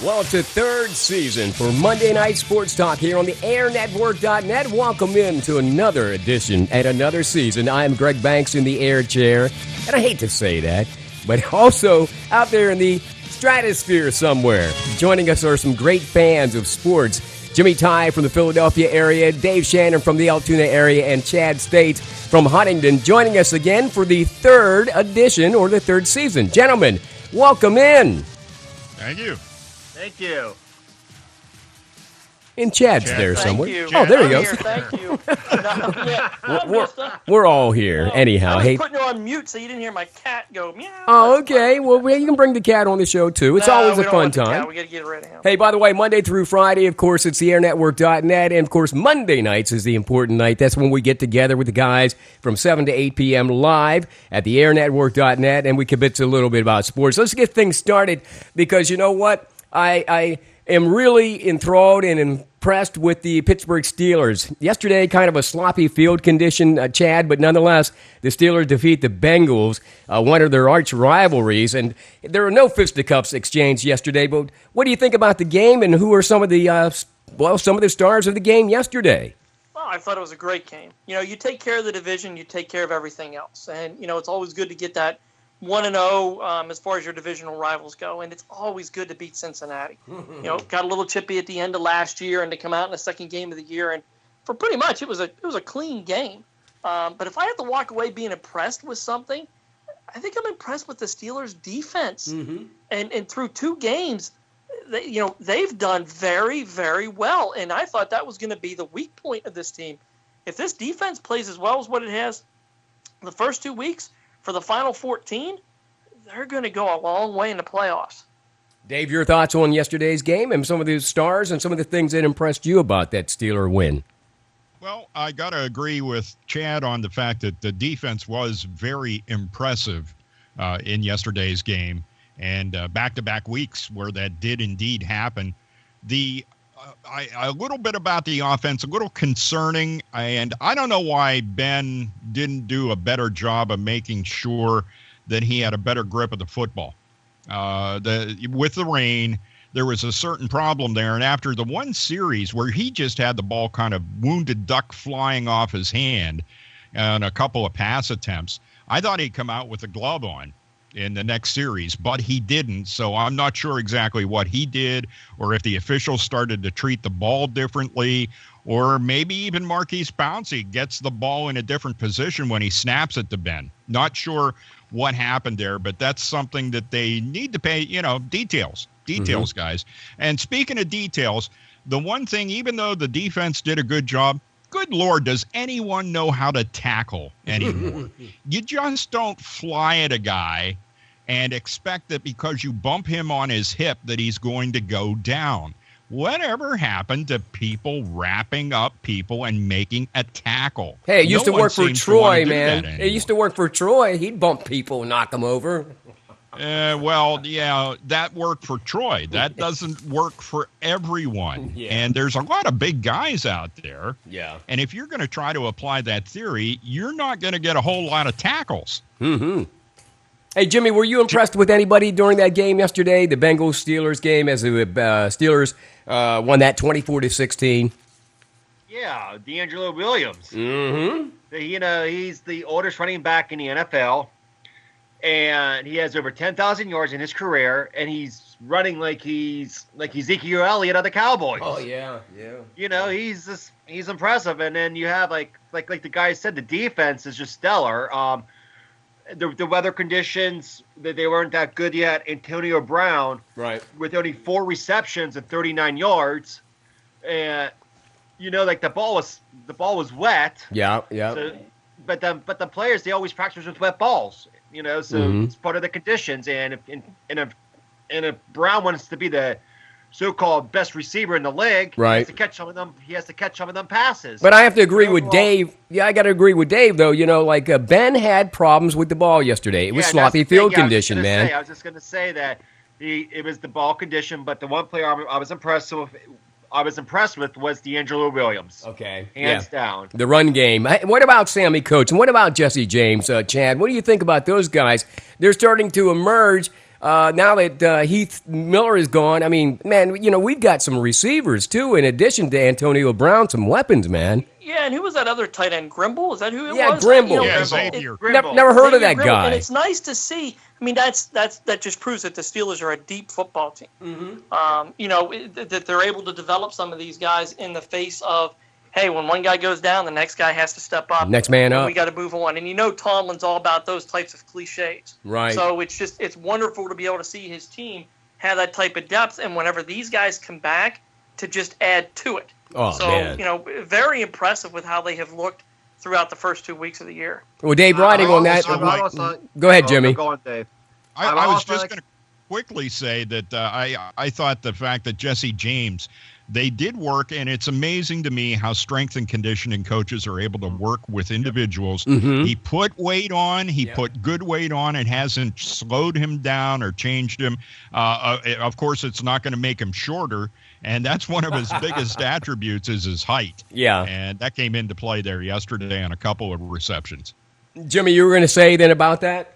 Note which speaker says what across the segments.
Speaker 1: Well, it's the third season for Monday Night Sports Talk here on the AirNetwork.net. Welcome in to another edition and another season. I'm Greg Banks in the air chair, and I hate to say that, but also out there in the stratosphere somewhere. Joining us are some great fans of sports. Jimmy Ty from the Philadelphia area, Dave Shannon from the Altoona area, and Chad States from Huntington joining us again for the third edition or the third season. Gentlemen, welcome in.
Speaker 2: Thank you.
Speaker 3: Thank you.
Speaker 1: And Chad's there somewhere.
Speaker 3: Thank you.
Speaker 1: Oh, there he goes.
Speaker 3: Here, thank you.
Speaker 1: We're all here anyhow.
Speaker 3: I was
Speaker 1: Hey.
Speaker 3: putting you on mute so you didn't hear my cat go meow.
Speaker 1: Oh, okay. Well, you can bring the cat on the show, too. It's always a fun time.
Speaker 3: We got to get rid of him.
Speaker 1: Hey, by the way, Monday through Friday, of course, it's the AirNetwork.net. And, of course, Monday nights is the important night. That's when we get together with the guys from 7 to 8 p.m. live at the AirNetwork.net, and we kibitz a little bit about sports. Let's get things started because, you know what? I am really enthralled and impressed with the Pittsburgh Steelers. Yesterday, kind of a sloppy field condition, Chad, but nonetheless, the Steelers defeat the Bengals, one of their arch rivalries, and there were no fisticuffs exchanged yesterday. But what do you think about the game, and who are some of the some of the stars of the game yesterday?
Speaker 3: Well, I thought it was a great game. You know, you take care of the division, you take care of everything else. And, you know, it's always good to get that 1-0 as far as your divisional rivals go, and it's always good to beat Cincinnati. You know, got a little chippy at the end of last year, and to come out in the second game of the year, and for pretty much it was a clean game. But if I had to walk away being impressed with something, I think I'm impressed with the Steelers' defense. Mm-hmm. And through two games, they've done very, very well, and I thought that was going to be the weak point of this team. If this defense plays as well as what it has the first 2 weeks, for the final 14, they're going to go a long way in the playoffs.
Speaker 1: Dave, your thoughts on yesterday's game and some of the stars and some of the things that impressed you about that Steeler win?
Speaker 2: Well, I got to agree with Chad on the fact that the defense was very impressive in yesterday's game and back-to-back weeks where that did indeed happen. A little bit about the offense, a little concerning, and I don't know why Ben didn't do a better job of making sure that he had a better grip of the football. With the rain, there was a certain problem there, and after the one series where he just had the ball kind of wounded duck flying off his hand and a couple of pass attempts, I thought he'd come out with a glove on in the next series, but he didn't. So I'm not sure exactly what he did or if the officials started to treat the ball differently, or maybe even Marquise Pouncey gets the ball in a different position when he snaps it to Ben. Not sure what happened there, but that's something that they need to pay, details, guys. And speaking of details, the one thing, even though the defense did a good job, good Lord, does anyone know how to tackle anymore? You just don't fly at a guy and expect that because you bump him on his hip that he's going to go down. Whatever happened to people wrapping up people and making a tackle?
Speaker 1: Hey, it used to work for Troy, man. It used to work for Troy. He'd bump people and knock them over.
Speaker 2: That worked for Troy. That doesn't work for everyone. Yeah. And there's a lot of big guys out there.
Speaker 1: Yeah.
Speaker 2: And if you're going to try to apply that theory, you're not going to get a whole lot of tackles.
Speaker 1: Mm-hmm. Hey, Jimmy, were you impressed with anybody during that game yesterday, the Bengals-Steelers game, as the Steelers won that 24-16?
Speaker 4: Yeah, DeAngelo Williams.
Speaker 1: Mm-hmm.
Speaker 4: He's the oldest running back in the NFL. And he has over 10,000 yards in his career, and he's running like he's Ezekiel Elliott of the Cowboys.
Speaker 1: Oh yeah.
Speaker 4: He's impressive. And then you have like the guy said, the defense is just stellar. The weather conditions they weren't that good yet. Antonio Brown,
Speaker 1: right,
Speaker 4: with only 4 receptions and 39 yards, and the ball was wet.
Speaker 1: Yeah.
Speaker 4: So, but the players, they always practice with wet balls. It's part of the conditions. And if Brown wants to be the so-called best receiver in the league,
Speaker 1: right,
Speaker 4: he has to catch some of them passes.
Speaker 1: But I have to agree with Dave. Yeah, I got to agree with Dave, though. Ben had problems with the ball yesterday. It was sloppy field condition, man.
Speaker 4: I was just going to say that it was the ball condition, but the one player I was impressed with was DeAngelo Williams.
Speaker 1: Okay.
Speaker 4: Hands down.
Speaker 1: The run game. What about Sammy Coates? And what about Jesse James, Chad? What do you think about those guys? They're starting to emerge Now that Heath Miller is gone, I mean, man, we've got some receivers, too, in addition to Antonio Brown, some weapons, man.
Speaker 3: Yeah, and who was that other tight end? Grimble? Is that who it was?
Speaker 1: Yeah, Grimble.
Speaker 2: Yeah,
Speaker 3: Xavier.
Speaker 1: Never heard of that
Speaker 3: Grimble.
Speaker 1: guy.
Speaker 3: And it's nice to see. I mean, that just proves that the Steelers are a deep football team. That they're able to develop some of these guys in the face of, hey, when one guy goes down, the next guy has to step up.
Speaker 1: Next man up.
Speaker 3: We got to move on. And Tomlin's all about those types of cliches.
Speaker 1: Right.
Speaker 3: So it's wonderful to be able to see his team have that type of depth, and whenever these guys come back, to just add to it.
Speaker 1: Oh,
Speaker 3: so,
Speaker 1: man.
Speaker 3: Very impressive with how they have looked throughout the first 2 weeks of the year.
Speaker 1: Well, Dave, riding on that. Go ahead, Jimmy.
Speaker 4: Go on, Dave.
Speaker 2: I was just going to quickly say that I thought the fact that Jesse James, they did work, and it's amazing to me how strength and conditioning coaches are able to work with individuals.
Speaker 1: Mm-hmm.
Speaker 2: He put weight on. He put good weight on. It hasn't slowed him down or changed him. Of course, it's not going to make him shorter, and that's one of his biggest attributes is his height.
Speaker 1: Yeah.
Speaker 2: And that came into play there yesterday on a couple of receptions.
Speaker 1: Jimmy, you were going to say then about that?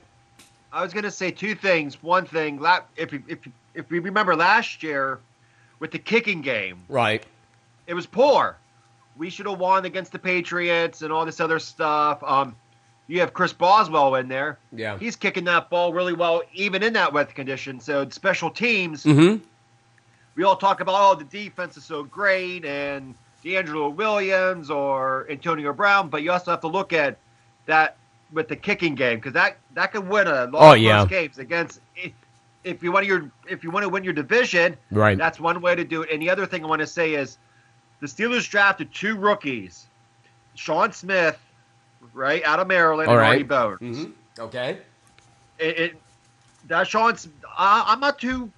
Speaker 4: I was going to say two things. One thing, if we remember last year with the kicking game,
Speaker 1: right?
Speaker 4: It was poor. We should have won against the Patriots and all this other stuff. You have Chris Boswell in there.
Speaker 1: Yeah.
Speaker 4: He's kicking that ball really well, even in that weather condition. So special teams, we all talk about, the defense is so great and D'Angelo Williams or Antonio Brown, but you also have to look at that with the kicking game, because that could win a lot of close games against. If you want to win your division,
Speaker 1: right,
Speaker 4: that's one way to do it. And the other thing I want to say is, the Steelers drafted 2 rookies, Sean Smith, right, out of Maryland, and Artie Bones.
Speaker 1: Mm-hmm. Okay.
Speaker 4: I'm not too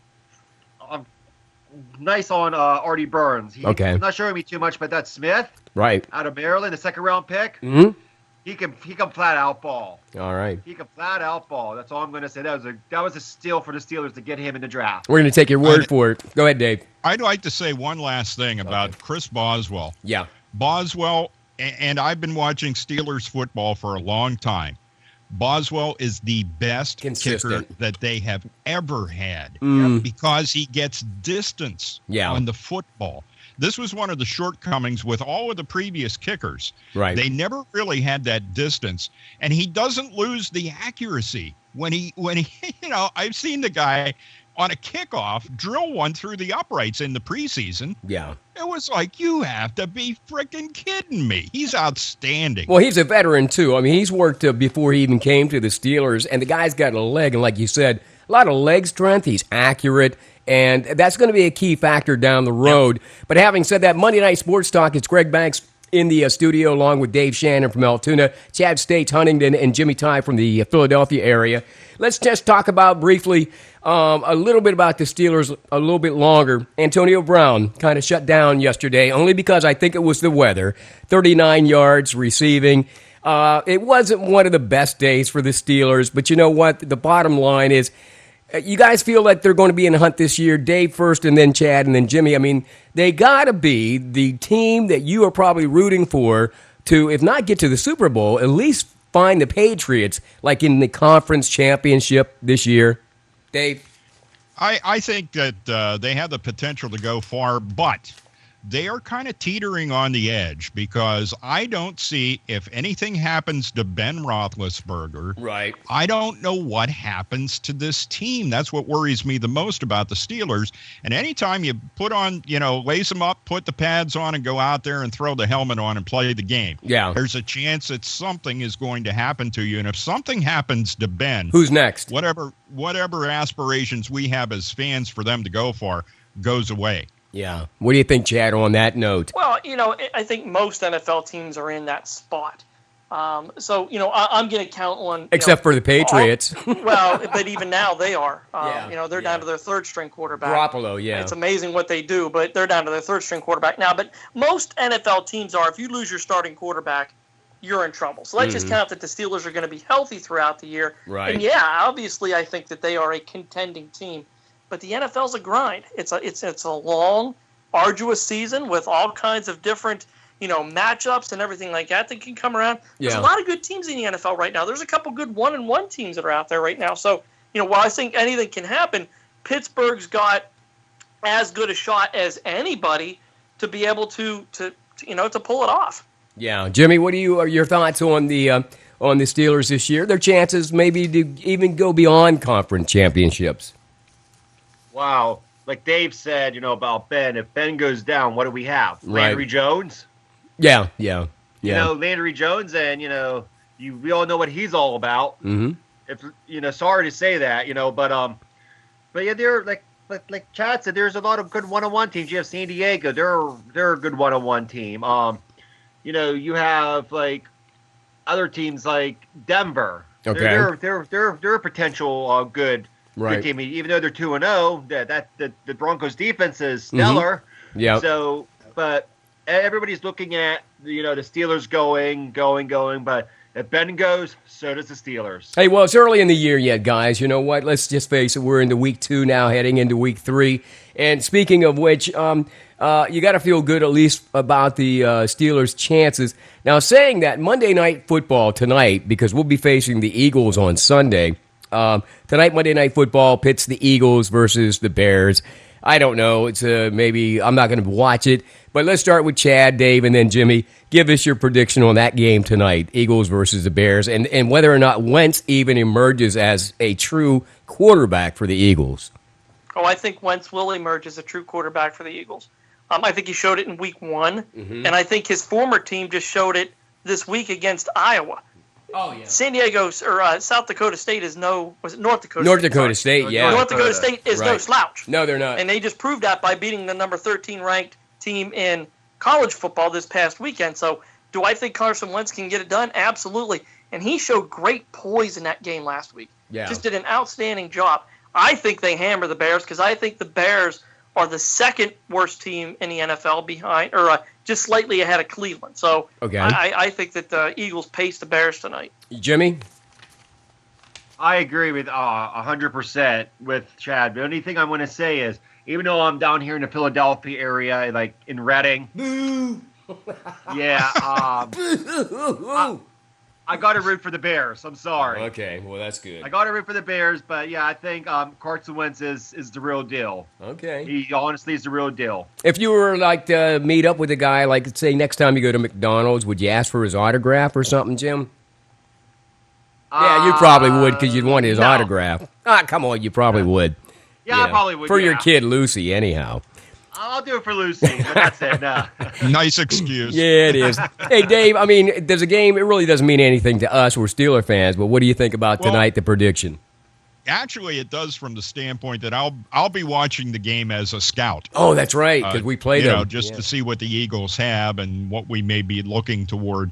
Speaker 4: nice on Artie Burns. He's not showing me too much, but that Smith,
Speaker 1: right,
Speaker 4: out of Maryland, the 2nd round pick.
Speaker 1: Mm-hmm.
Speaker 4: He can flat out ball.
Speaker 1: All right.
Speaker 4: He can flat out ball. That's all I'm going to say. That was a steal for the Steelers to get him in the draft.
Speaker 1: We're going to take your word for it. Go ahead, Dave.
Speaker 2: I'd like to say one last thing about Chris Boswell.
Speaker 1: Yeah.
Speaker 2: Boswell, and I've been watching Steelers football for a long time. Boswell is the best kicker that they have ever had because he gets distance on the football. This was one of the shortcomings with all of the previous kickers.
Speaker 1: Right.
Speaker 2: They never really had that distance, and he doesn't lose the accuracy when he I've seen the guy on a kickoff drill one through the uprights in the preseason.
Speaker 1: Yeah.
Speaker 2: It was like, you have to be freaking kidding me. He's outstanding.
Speaker 1: Well, he's a veteran, too. I mean, he's worked before he even came to the Steelers, and the guy's got a leg, and like you said, a lot of leg strength. He's accurate. And that's going to be a key factor down the road. Yep. But having said that, Monday Night Sports Talk, it's Greg Banks in the studio along with Dave Shannon from Altoona, Chad States, Huntington, and Jimmy Ty from the Philadelphia area. Let's just talk about briefly a little bit about the Steelers a little bit longer. Antonio Brown kind of shut down yesterday, only because I think it was the weather. 39 yards receiving. It wasn't one of the best days for the Steelers, but you know what? The bottom line is, you guys feel like they're going to be in the hunt this year, Dave first and then Chad and then Jimmy. I mean, they got to be the team that you are probably rooting for to, if not get to the Super Bowl, at least find the Patriots like in the conference championship this year. Dave?
Speaker 2: I think that they have the potential to go far, but they are kind of teetering on the edge because I don't see if anything happens to Ben Roethlisberger.
Speaker 1: Right.
Speaker 2: I don't know what happens to this team. That's what worries me the most about the Steelers. And anytime you put on, lace them up, put the pads on, and go out there and throw the helmet on and play the game, there's a chance that something is going to happen to you. And if something happens to Ben,
Speaker 1: who's next?
Speaker 2: Whatever aspirations we have as fans for them to go for goes away.
Speaker 1: Yeah. What do you think, Chad, on that note?
Speaker 3: Well, I think most NFL teams are in that spot. I'm going to count on...
Speaker 1: Except for the Patriots.
Speaker 3: But even now they are. They're down to their third-string quarterback.
Speaker 1: Garoppolo, yeah.
Speaker 3: It's amazing what they do, but they're down to their third-string quarterback now. But most NFL teams are, if you lose your starting quarterback, you're in trouble. So let's just count that the Steelers are going to be healthy throughout the year.
Speaker 1: Right.
Speaker 3: And, obviously I think that they are a contending team. But the NFL's a grind. It's a long, arduous season with all kinds of different, matchups and everything like that can come around. There's a lot of good teams in the NFL right now. There's a couple good 1-1 teams that are out there right now. So while I think anything can happen, Pittsburgh's got as good a shot as anybody to be able to pull it off.
Speaker 1: Yeah, Jimmy, what are your thoughts on the Steelers this year? Their chances maybe to even go beyond conference championships.
Speaker 4: Wow, like Dave said, about Ben. If Ben goes down, what do we have?
Speaker 1: Right.
Speaker 4: Landry Jones.
Speaker 1: Yeah.
Speaker 4: Landry Jones, and we all know what he's all about.
Speaker 1: Mm-hmm.
Speaker 4: If sorry to say that, but yeah, they're like Chad said, there's a lot of good one-on-one teams. You have San Diego, they're a good one-on-one team. You have like other teams like Denver.
Speaker 1: Okay.
Speaker 4: They're a potential good team. Even though they're 2-0, that the Broncos defense is stellar.
Speaker 1: Mm-hmm. Yeah.
Speaker 4: So, but everybody's looking at the Steelers going, but if Ben goes, so does the Steelers.
Speaker 1: Hey, well, it's early in the year yet, guys. You know what? Let's just face it. We're into week 2 now, heading into week 3. And speaking of which, you got to feel good at least about the Steelers' chances. Now, saying that, Monday Night Football tonight, because we'll be facing the Eagles on Sunday. Tonight, Monday Night Football pits the Eagles versus the Bears. I don't know. It's maybe I'm not going to watch it. But let's start with Chad, Dave, and then Jimmy. Give us your prediction on that game tonight, Eagles versus the Bears, and whether or not Wentz even emerges as a true quarterback for the Eagles.
Speaker 3: Oh, I think Wentz will emerge as a true quarterback for the Eagles. I think he showed it in week 1, and I think his former team just showed it this week against Iowa.
Speaker 1: Oh, yeah.
Speaker 3: San Diego or South Dakota State is North Dakota State?
Speaker 1: North Dakota State, yeah.
Speaker 3: North Dakota State is no slouch.
Speaker 1: No, they're not.
Speaker 3: And they just proved that by beating the number 13 ranked team in college football this past weekend. So do I think Carson Wentz can get it done? Absolutely. And he showed great poise in that game last week.
Speaker 1: Yeah.
Speaker 3: Just did an outstanding job. I think they hammer the Bears because I think the Bears are the second worst team in the NFL behind, or just slightly ahead of Cleveland. So
Speaker 1: okay.
Speaker 3: I think that the Eagles pace the Bears tonight.
Speaker 1: Jimmy?
Speaker 4: I agree with 100% with Chad. The only thing I'm going to say is, even though I'm down here in the Philadelphia area, like in Reading, yeah, I got to root for the Bears. I'm sorry.
Speaker 1: Okay, well, that's good.
Speaker 4: I got to root for the Bears, but yeah, I think Carson Wentz is the real deal.
Speaker 1: Okay.
Speaker 4: He honestly is the real deal.
Speaker 1: If you were like to meet up with a guy, like say next time you go to McDonald's, would you ask for his autograph or something, Jim? Yeah, you probably would because you'd want his autograph. Come on, you probably would.
Speaker 4: Yeah, I probably would.
Speaker 1: For your kid, Lucy, anyhow.
Speaker 4: I'll do it for Lucy, but that's it. No.
Speaker 2: Nice excuse.
Speaker 1: Yeah, it is. Hey, Dave, I mean, there's a game. It really doesn't mean anything to us. We're Steeler fans, but what do you think about tonight, the prediction?
Speaker 2: Actually, it does from the standpoint that I'll be watching the game as a scout.
Speaker 1: Oh, that's right, because we play them.
Speaker 2: Just to see what the Eagles have and what we may be looking toward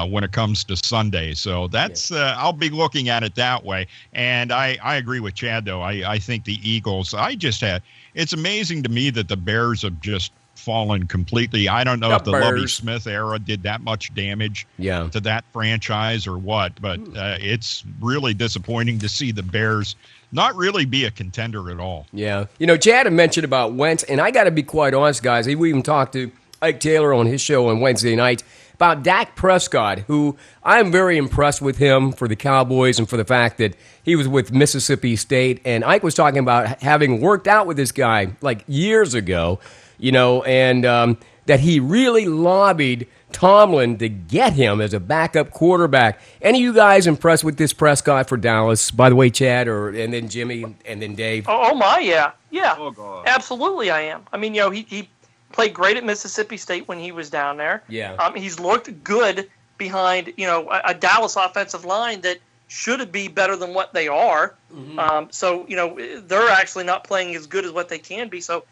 Speaker 2: when it comes to Sunday. So that's I'll be looking at it that way. And I agree with Chad, though. I think the Eagles, it's amazing to me that the Bears have just fallen completely. I don't know if the Lovie Smith era did that much damage to that franchise or what, but it's really disappointing to see the Bears not really be a contender at all.
Speaker 1: Yeah. Chad had mentioned about Wentz, and I got to be quite honest, guys. We even talked to Ike Taylor on his show on Wednesday night about Dak Prescott, who I'm very impressed with him for the Cowboys and for the fact that he was with Mississippi State. And Ike was talking about having worked out with this guy like years ago, and that he really lobbied Tomlin to get him as a backup quarterback. Any of you guys impressed with this Prescott for Dallas? By the way, Chad, and then Jimmy, and then Dave.
Speaker 3: Oh my, yeah.
Speaker 4: Oh God.
Speaker 3: Absolutely, I am. I mean, he played great at Mississippi State when he was down there.
Speaker 1: Yeah.
Speaker 3: He's looked good behind, a Dallas offensive line that should be better than what they are. Mm-hmm. So they're actually not playing as good as what they can be. So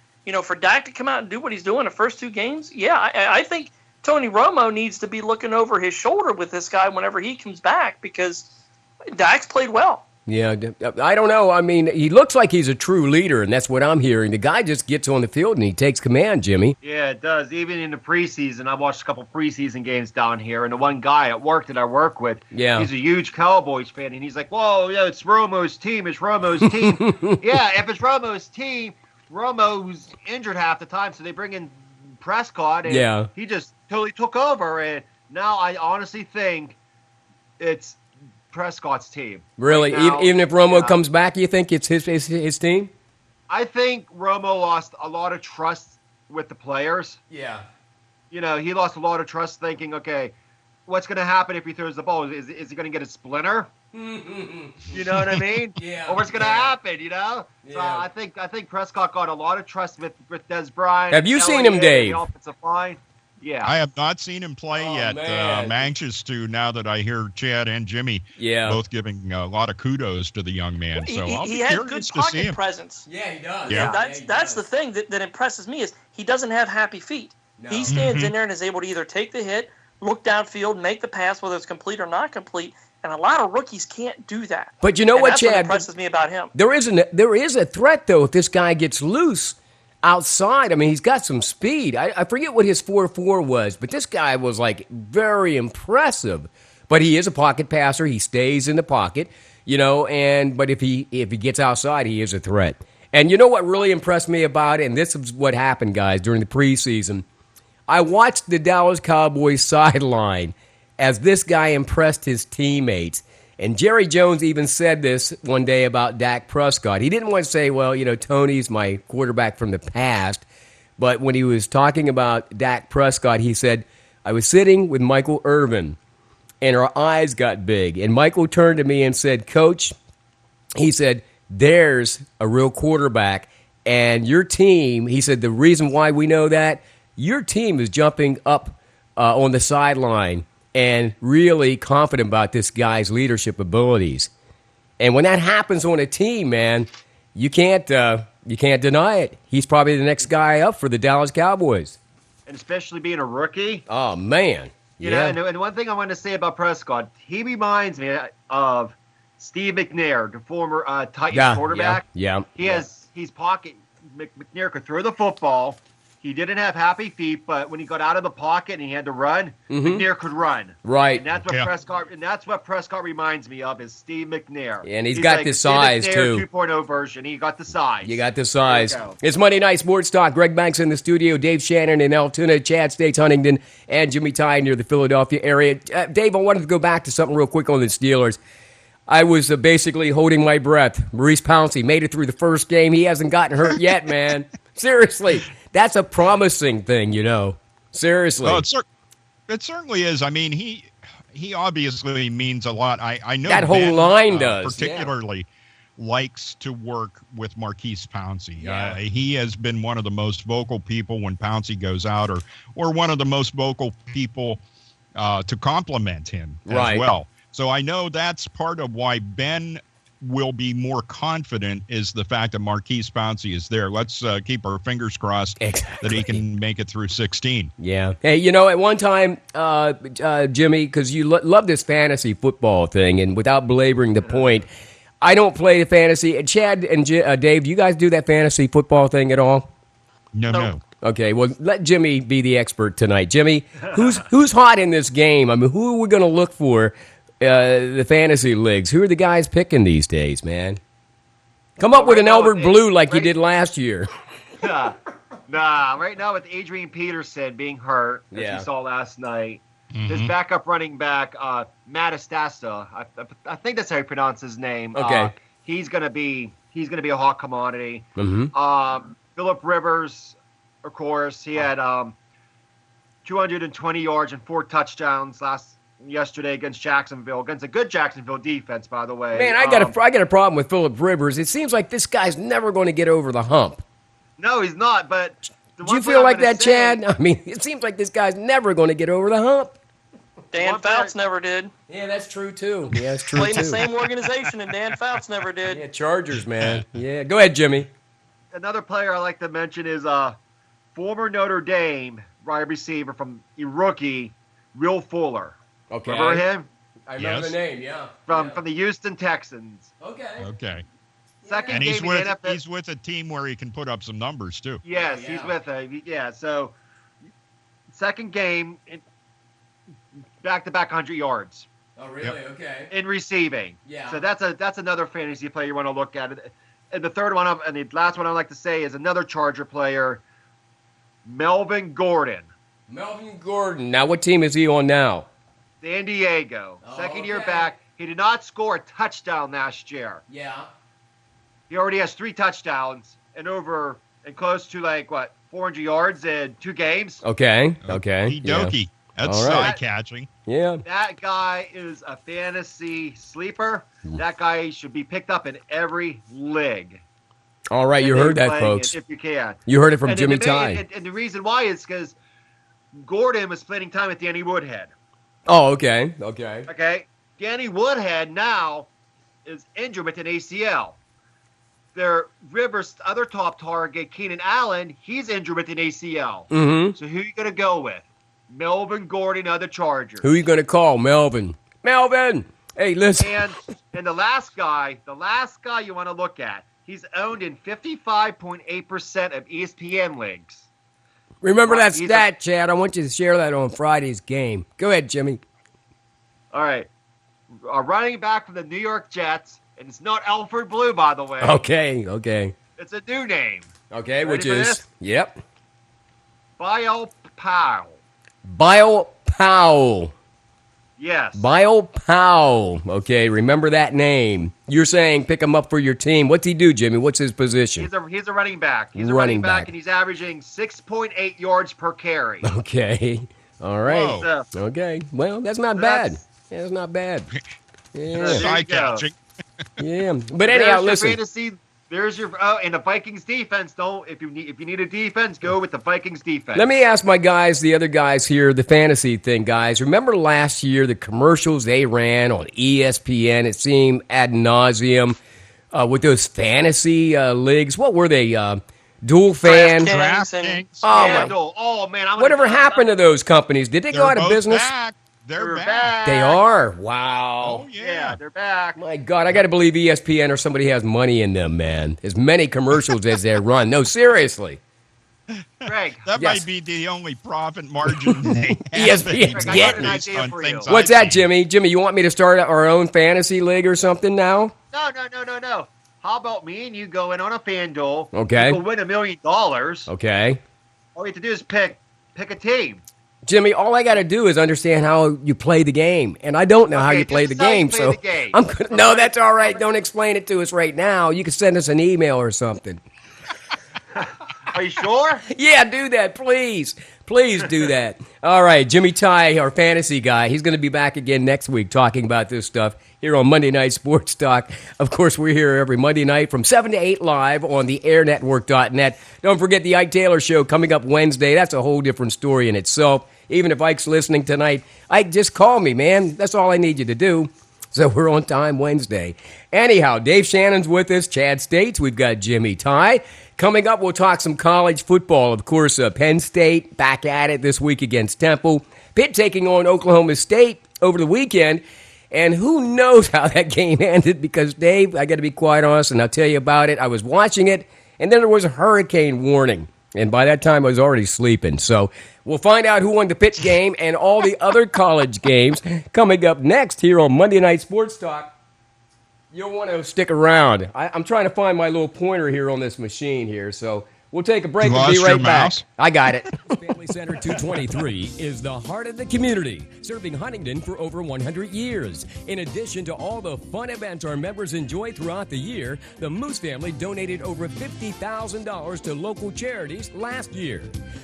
Speaker 3: for Dak to come out and do what he's doing the first 2 games, I think Tony Romo needs to be looking over his shoulder with this guy whenever he comes back because Dak's played well.
Speaker 1: Yeah, I don't know. I mean, he looks like he's a true leader, and that's what I'm hearing. The guy just gets on the field and he takes command, Jimmy.
Speaker 4: Yeah, it does. Even in the preseason, I watched a couple preseason games down here, and the one guy at work that I work with, he's a huge Cowboys fan, and he's like, whoa, it's Romo's team. It's Romo's team. Yeah, if it's Romo's team, Romo's injured half the time, so they bring in Prescott, and he just totally took over. And now I honestly think it's Prescott's team.
Speaker 1: Really?
Speaker 4: Right now,
Speaker 1: Even if Romo
Speaker 4: yeah.
Speaker 1: comes back, you think it's his team?
Speaker 4: I think Romo lost a lot of trust with the players.
Speaker 1: Yeah.
Speaker 4: You know, he lost a lot of trust thinking, okay, what's going to happen if he throws the ball? Is he going to get a splinter? You know what I mean?
Speaker 1: Yeah.
Speaker 4: Or what's going to happen, you know? So
Speaker 1: Yeah.
Speaker 4: I think Prescott got a lot of trust with Des Bryant.
Speaker 1: Have you seen him,
Speaker 4: Elliott,
Speaker 1: Dave?
Speaker 4: The offensive line. Yeah.
Speaker 2: I have not seen him play
Speaker 1: Oh,
Speaker 2: yet.
Speaker 1: man.
Speaker 2: I'm anxious to now that I hear Chad and Jimmy both giving a lot of kudos to the young man. So I'll be
Speaker 3: he has good
Speaker 2: curious to see
Speaker 3: pocket
Speaker 2: him.
Speaker 3: presence.
Speaker 1: Yeah, he does.
Speaker 2: Yeah.
Speaker 3: That's the thing that impresses me is he doesn't have happy feet.
Speaker 1: No.
Speaker 3: He stands in there and is able to either take the hit, look downfield, make the pass, whether it's complete or not complete. And a lot of rookies can't do that.
Speaker 1: But you know
Speaker 3: And
Speaker 1: what,
Speaker 3: that's
Speaker 1: Chad?
Speaker 3: what impresses me about him.
Speaker 1: There is a threat, though, if this guy gets loose outside. I mean, he's got some speed. I forget what his 4.4 was, but this guy was, like, very impressive. But he is a pocket passer. He stays in the pocket, you know, but if he gets outside, he is a threat. And you know what really impressed me about it, and this is what happened, guys, during the preseason. I watched the Dallas Cowboys sideline as this guy impressed his teammates. And Jerry Jones even said this one day about Dak Prescott. He didn't want to say, well, you know, Tony's my quarterback from the past. But when he was talking about Dak Prescott, he said, I was sitting with Michael Irvin, and our eyes got big. And Michael turned to me and said, Coach, he said, there's a real quarterback. And your team, he said, the reason why we know that, your team is jumping up on the sideline and really confident about this guy's leadership abilities. And when that happens on a team, man, you can't deny it. He's probably the next guy up for the Dallas Cowboys.
Speaker 4: And especially being a rookie.
Speaker 1: Oh, man.
Speaker 4: You know, and one thing I want to say about Prescott, he reminds me of Steve McNair, the former Titans quarterback.
Speaker 1: Yeah.
Speaker 4: He's pocket. McNair could throw the football. He didn't have happy feet, but when he got out of the pocket and he had to run, McNair could run.
Speaker 1: Right.
Speaker 4: And that's what Prescott reminds me of is Steve McNair.
Speaker 1: And he's got
Speaker 4: like
Speaker 1: the size,
Speaker 4: Steve McNair
Speaker 1: too.
Speaker 4: 2.0 version. He got the size.
Speaker 1: You got the size.
Speaker 4: There you go.
Speaker 1: It's Monday Night Sports Talk. Greg Banks in the studio, Dave Shannon in Altoona, Chad States, Huntington, and Jimmy Ty near the Philadelphia area. Dave, I wanted to go back to something real quick on the Steelers. I was basically holding my breath. Maurice Pouncey made it through the first game. He hasn't gotten hurt yet, man. Seriously. That's a promising thing, you know. Seriously.
Speaker 2: Oh, it certainly is. I mean, he obviously means a lot. I know
Speaker 1: that whole
Speaker 2: Ben,
Speaker 1: line does.
Speaker 2: particularly likes to work with Maurkice Pouncey.
Speaker 1: Yeah.
Speaker 2: He has been one of the most vocal people when Pouncey goes out, or one of the most vocal people to compliment him as well. So I know that's part of why Ben will be more confident is the fact that Maurkice Pouncey is there. Let's keep our fingers crossed that he can make it through 16.
Speaker 1: Yeah. Hey, you know, at one time, Jimmy, because you love this fantasy football thing, and without belaboring the point, I don't play the fantasy. Chad and Dave, do you guys do that fantasy football thing at all?
Speaker 2: No.
Speaker 1: Okay, well, let Jimmy be the expert tonight. Jimmy, who's hot in this game? I mean, who are we going to look for? The fantasy leagues. Who are the guys picking these days, man? Come up with an Albert Blue like you did last year.
Speaker 4: Nah, right now with Adrian Peterson being hurt, as you saw last night, his backup running back, Matt Estasta, I think that's how you pronounce his name.
Speaker 1: Okay.
Speaker 4: He's gonna be a hot commodity. Phillip Rivers, of course, he had 220 yards and 4 touchdowns yesterday against Jacksonville, against a good Jacksonville defense, by the way.
Speaker 1: Man, I got a problem with Phillip Rivers. It seems like this guy's never going to get over the hump.
Speaker 4: No, he's not. But
Speaker 1: do you feel like that, Chad? I mean, it seems like this guy's never going to get over the hump.
Speaker 3: Dan Fouts never did.
Speaker 1: Yeah, that's true too. Yeah, that's true
Speaker 3: Played
Speaker 1: too.
Speaker 3: in the same organization, and Dan Fouts never did.
Speaker 1: Yeah, Chargers, man. Yeah, go ahead, Jimmy.
Speaker 4: Another player I like to mention is former Notre Dame wide receiver from a rookie, Will Fuller.
Speaker 1: Okay.
Speaker 4: Remember him?
Speaker 1: I remember the name, yeah.
Speaker 4: From the Houston Texans.
Speaker 2: Okay.
Speaker 4: Second
Speaker 2: And
Speaker 4: game
Speaker 2: he's
Speaker 4: in the NFL.
Speaker 2: he's with a team where he can put up some numbers too.
Speaker 4: Yes, he's with so second game, back-to-back 100 yards.
Speaker 1: Oh, really? Yep. Okay.
Speaker 4: In receiving.
Speaker 1: Yeah.
Speaker 4: So that's another fantasy player you want to look at. And the third one, and the last one I'd like to say is another Charger player, Melvin Gordon.
Speaker 1: Melvin Gordon. Now, what team is he on now?
Speaker 4: San Diego. Second year back. He did not score a touchdown last year.
Speaker 1: Yeah.
Speaker 4: He already has 3 touchdowns and close to 400 yards in 2 games.
Speaker 1: Okay.
Speaker 2: Okie-dokie. That's
Speaker 1: All right.
Speaker 2: eye-catching.
Speaker 1: Yeah.
Speaker 4: That guy is a fantasy sleeper. That guy should be picked up in every league.
Speaker 1: All right, you heard that, folks.
Speaker 4: If you can.
Speaker 1: You heard it from
Speaker 4: And
Speaker 1: Jimmy
Speaker 4: the
Speaker 1: Ty.
Speaker 4: main- And the reason why is because Gordon was splitting time with Danny Woodhead.
Speaker 1: Oh, okay.
Speaker 4: Okay? Danny Woodhead now is injured with an ACL. Their Rivers' other top target, Keenan Allen, he's injured with an ACL.
Speaker 1: Mm-hmm.
Speaker 4: So who are you going to go with? Melvin Gordon of the Chargers.
Speaker 1: Who are you going to call? Melvin. Hey, listen.
Speaker 4: And the last guy you want to look at, he's owned in 55.8% of ESPN leagues.
Speaker 1: Remember that
Speaker 4: He's
Speaker 1: stat, Chad. I want you to share that on Friday's game. Go ahead, Jimmy.
Speaker 4: All right. A running back from the New York Jets, and it's not Alfred Blue, by the way.
Speaker 1: Okay.
Speaker 4: It's a new name.
Speaker 1: Okay,
Speaker 4: Ready
Speaker 1: which
Speaker 4: for
Speaker 1: is,
Speaker 4: this?
Speaker 1: yep.
Speaker 4: Bio Powell.
Speaker 1: Bio Powell.
Speaker 4: Yes.
Speaker 1: Bio Powell. Okay, remember that name. You're saying pick him up for your team. What's he do, Jimmy? What's his position?
Speaker 4: He's a running back. He's a
Speaker 1: Running
Speaker 4: running back,
Speaker 1: back.
Speaker 4: and he's averaging 6.8 yards per carry.
Speaker 1: Okay. All right.
Speaker 2: Whoa.
Speaker 4: So,
Speaker 1: Okay. Well, that's not
Speaker 4: So
Speaker 1: bad.
Speaker 4: that's-
Speaker 1: Yeah, that's not bad. Yeah.
Speaker 4: There you go.
Speaker 2: Eye-catching.
Speaker 1: Yeah. But anyhow,
Speaker 4: there's your
Speaker 1: listen.
Speaker 4: fantasy. There's your and the Vikings defense. Don't if you need a defense, go with the Vikings defense.
Speaker 1: Let me ask my guys, the other guys here, the fantasy thing, guys. Remember last year, the commercials they ran on ESPN, it seemed ad nauseum, with those fantasy leagues. What were they? Dual fan?
Speaker 3: DraftKings and-
Speaker 2: DraftKings.
Speaker 1: Oh,
Speaker 4: Yeah,
Speaker 1: my.
Speaker 4: no. Oh man,
Speaker 1: Whatever happened to those companies? Did they
Speaker 2: They're
Speaker 1: go out of
Speaker 2: both
Speaker 1: business?
Speaker 2: back. They're
Speaker 4: They're
Speaker 2: back.
Speaker 4: back.
Speaker 1: They are? Wow.
Speaker 2: Oh,
Speaker 4: Yeah,
Speaker 2: yeah.
Speaker 4: they're back.
Speaker 1: My God, I got to believe ESPN or somebody has money in them, man. As many commercials as they run. No, seriously.
Speaker 4: Greg,
Speaker 2: That
Speaker 1: Yes.
Speaker 2: might be the only profit margin they have.
Speaker 1: ESPN's
Speaker 4: I got
Speaker 1: getting
Speaker 4: an
Speaker 1: it.
Speaker 4: idea for you.
Speaker 1: What's that, Jimmy? Jimmy, you want me to start our own fantasy league or something now?
Speaker 4: No. How about me and you go in on a FanDuel?
Speaker 1: Okay.
Speaker 4: We'll win $1 million.
Speaker 1: Okay.
Speaker 4: All you have to do is pick a team.
Speaker 1: Jimmy, all I got to do is understand how you play the game, and I don't know how
Speaker 4: Okay,
Speaker 1: you play
Speaker 4: this
Speaker 1: the
Speaker 4: is how you
Speaker 1: game.
Speaker 4: play
Speaker 1: So
Speaker 4: the game.
Speaker 1: I'm gonna, no, that's all right. Don't explain it to us right now. You can send us an email or something.
Speaker 4: Are you sure?
Speaker 1: Yeah, do that, please. Please do that. All right, Jimmy Ty, our fantasy guy, he's going to be back again next week talking about this stuff here on Monday Night Sports Talk. Of course, we're here every Monday night from 7 to 8 live on the airnetwork.net. Don't forget the Ike Taylor Show coming up Wednesday. That's a whole different story in itself. Even if Ike's listening tonight, Ike, just call me, man. That's all I need you to do. So we're on time Wednesday. Anyhow, Dave Shannon's with us, Chad States. We've got Jimmy Ty. Coming up, we'll talk some college football. Of course, Penn State back at it this week against Temple. Pitt taking on Oklahoma State over the weekend. And who knows how that game ended because, Dave, I got to be quite honest, and I'll tell you about it. I was watching it, and then there was a hurricane warning. And by that time, I was already sleeping. So we'll find out who won the Pitt game and all the other college games coming up next here on Monday Night Sports Talk. You'll want to stick around. I'm trying to find my little pointer here on this machine here. So we'll take a break
Speaker 2: You
Speaker 1: and be
Speaker 2: lost your
Speaker 1: right back.
Speaker 2: mouse?
Speaker 1: I got it.
Speaker 5: Family Center 223 is the heart of the community, serving Huntington for over 100 years. In addition to all the fun events our members enjoy throughout the year, the Moose family donated over $50,000 to local charities last year.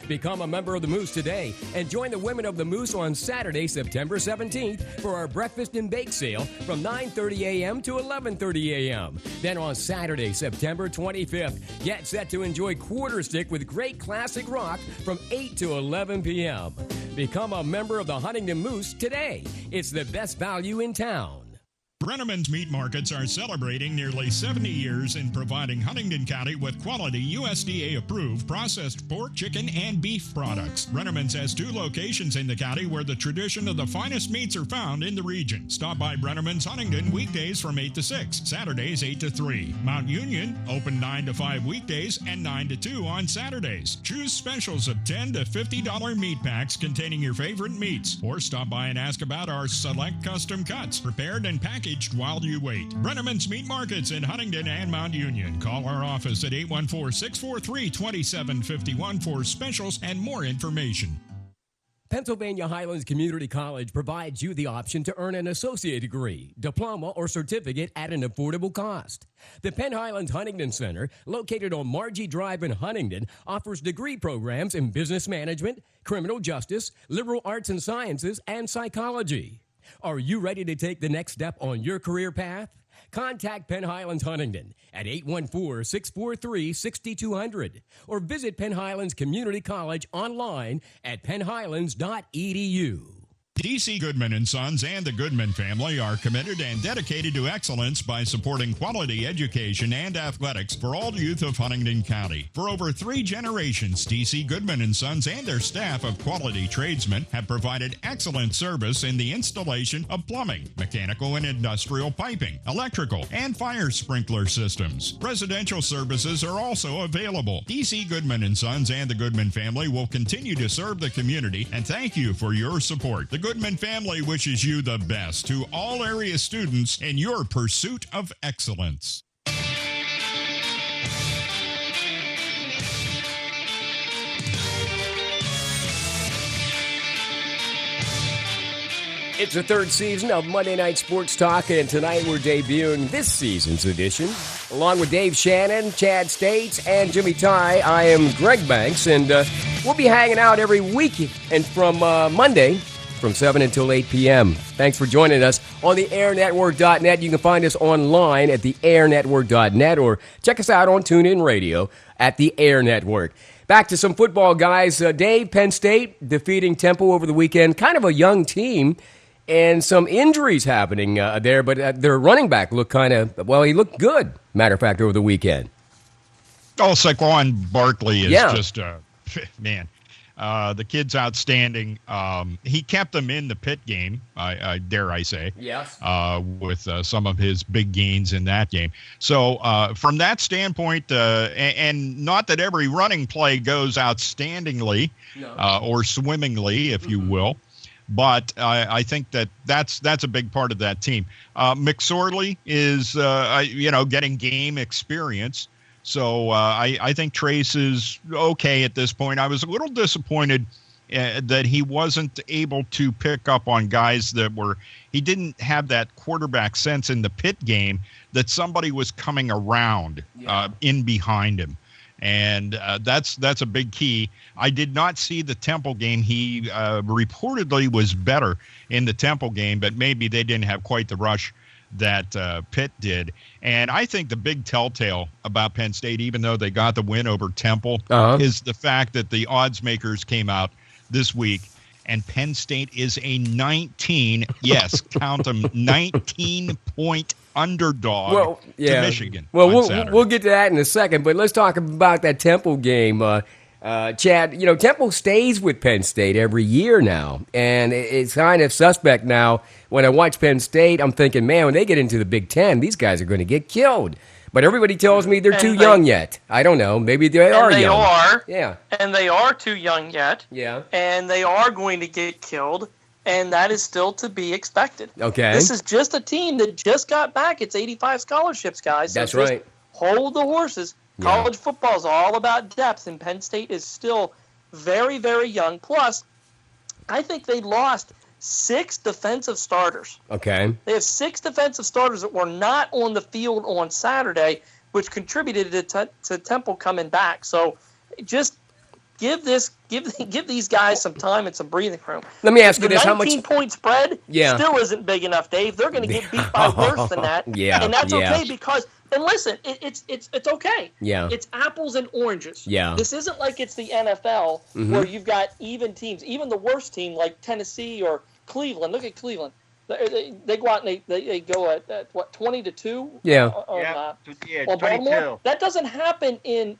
Speaker 5: Become a member of the Moose today and join the Women of the Moose on Saturday, September 17th for our breakfast and bake sale from 9:30 a.m. to 11:30 a.m. Then on Saturday, September 25th, get set to enjoy Quarter Stick with great classic rock from 8 to 11 p.m. Become a member of the Huntington Moose today. It's the best value in town.
Speaker 6: Brenneman's Meat Markets are celebrating nearly 70 years in providing Huntington County with quality USDA-approved processed pork, chicken, and beef products. Brenneman's has 2 locations in the county where the tradition of the finest meats are found in the region. Stop by Brenneman's Huntington weekdays from 8 to 6, Saturdays 8 to 3. Mount Union, open 9 to 5 weekdays and 9 to 2 on Saturdays. Choose specials of $10 to $50 meat packs containing your favorite meats. Or stop by and ask about our select custom cuts, prepared and packaged while you wait. Brenneman's Meat Markets in Huntington and Mount Union. Call our office at 814-643-2751 for specials and more information.
Speaker 5: Pennsylvania Highlands Community College provides you the option to earn an associate degree, diploma, or certificate at an affordable cost. The Penn Highlands Huntington Center, located on Margie Drive in Huntington, offers degree programs in business management, criminal justice, liberal arts and sciences, and psychology. Are you ready to take the next step on your career path? Contact Penn Highlands Huntington at 814-643-6200 or visit Penn Highlands Community College online at pennhighlands.edu.
Speaker 6: DC Goodman & Sons and the Goodman family are committed and dedicated to excellence by supporting quality education and athletics for all youth of Huntington County. For over 3 generations, DC Goodman & Sons and their staff of quality tradesmen have provided excellent service in the installation of plumbing, mechanical and industrial piping, electrical, and fire sprinkler systems. Residential services are also available. DC Goodman & Sons and the Goodman family will continue to serve the community, and thank you for your support. The Goodman family wishes you the best to all area students in your pursuit of excellence.
Speaker 1: It's the 3rd season of Monday Night Sports Talk, and tonight we're debuting this season's edition. Along with Dave Shannon, Chad States, and Jimmy Ty, I am Greg Banks, and we'll be hanging out every week and from Monday from 7 until 8 p.m. Thanks for joining us on the airnetwork.net. You can find us online at the airnetwork.net or check us out on TuneIn Radio at the Air Network. Back to some football, guys. Dave, Penn State defeating Temple over the weekend. Kind of a young team and some injuries happening there, but their running back looked he looked good, matter of fact, over the weekend.
Speaker 2: Oh, Saquon Barkley is just, man. The kid's outstanding. He kept them in the Pitt game, I dare I say.
Speaker 1: Yes.
Speaker 2: With some of his big gains in that game. So from that standpoint, and not that every running play goes outstandingly or swimmingly, if you will, but I think that's a big part of that team. McSorley is getting game experience. So I think Trace is okay at this point. I was a little disappointed that he wasn't able to pick up on guys he didn't have that quarterback sense in the Pitt game that somebody was coming around in behind him. And that's a big key. I did not see the Temple game. He reportedly was better in the Temple game, but maybe they didn't have quite the rush that Pitt did. And I think the big telltale about Penn State, even though they got the win over Temple, is the fact that the odds makers came out this week, and Penn State is a 19, yes, count them, 19-point underdog to Michigan.
Speaker 1: Well, we'll get to that in a second, but let's talk about that Temple game. Chad, Temple stays with Penn State every year now, and it's kind of suspect now. When I watch Penn State, I'm thinking, man, when they get into the Big Ten, these guys are going to get killed. But everybody tells me they're too young yet. I don't know. Maybe they are young.
Speaker 3: They are.
Speaker 1: Yeah.
Speaker 3: And they are too young yet.
Speaker 1: Yeah.
Speaker 3: And they are going to get killed, and that is still to be expected.
Speaker 1: Okay.
Speaker 3: This is just a team that just got back its 85 scholarships, guys. So
Speaker 1: that's right.
Speaker 3: Hold the horses. College football is all about depth, and Penn State is still very, very young. Plus, I think they lost 6 defensive starters.
Speaker 1: Okay.
Speaker 3: They have 6 defensive starters that were not on the field on Saturday, which contributed to Temple coming back. So just give these guys some time and some breathing room.
Speaker 1: Let me ask you this: how much
Speaker 3: 19-point spread still isn't big enough, Dave. They're going to get beat by worse than that. And that's okay because. And listen, it's okay.
Speaker 1: Yeah.
Speaker 3: It's apples and oranges.
Speaker 1: Yeah.
Speaker 3: This isn't like it's the NFL where you've got even teams. Even the worst team like Tennessee or Cleveland. Look at Cleveland. They go out and they go at what, 20-2?
Speaker 1: Yeah.
Speaker 4: 22.
Speaker 3: That doesn't happen in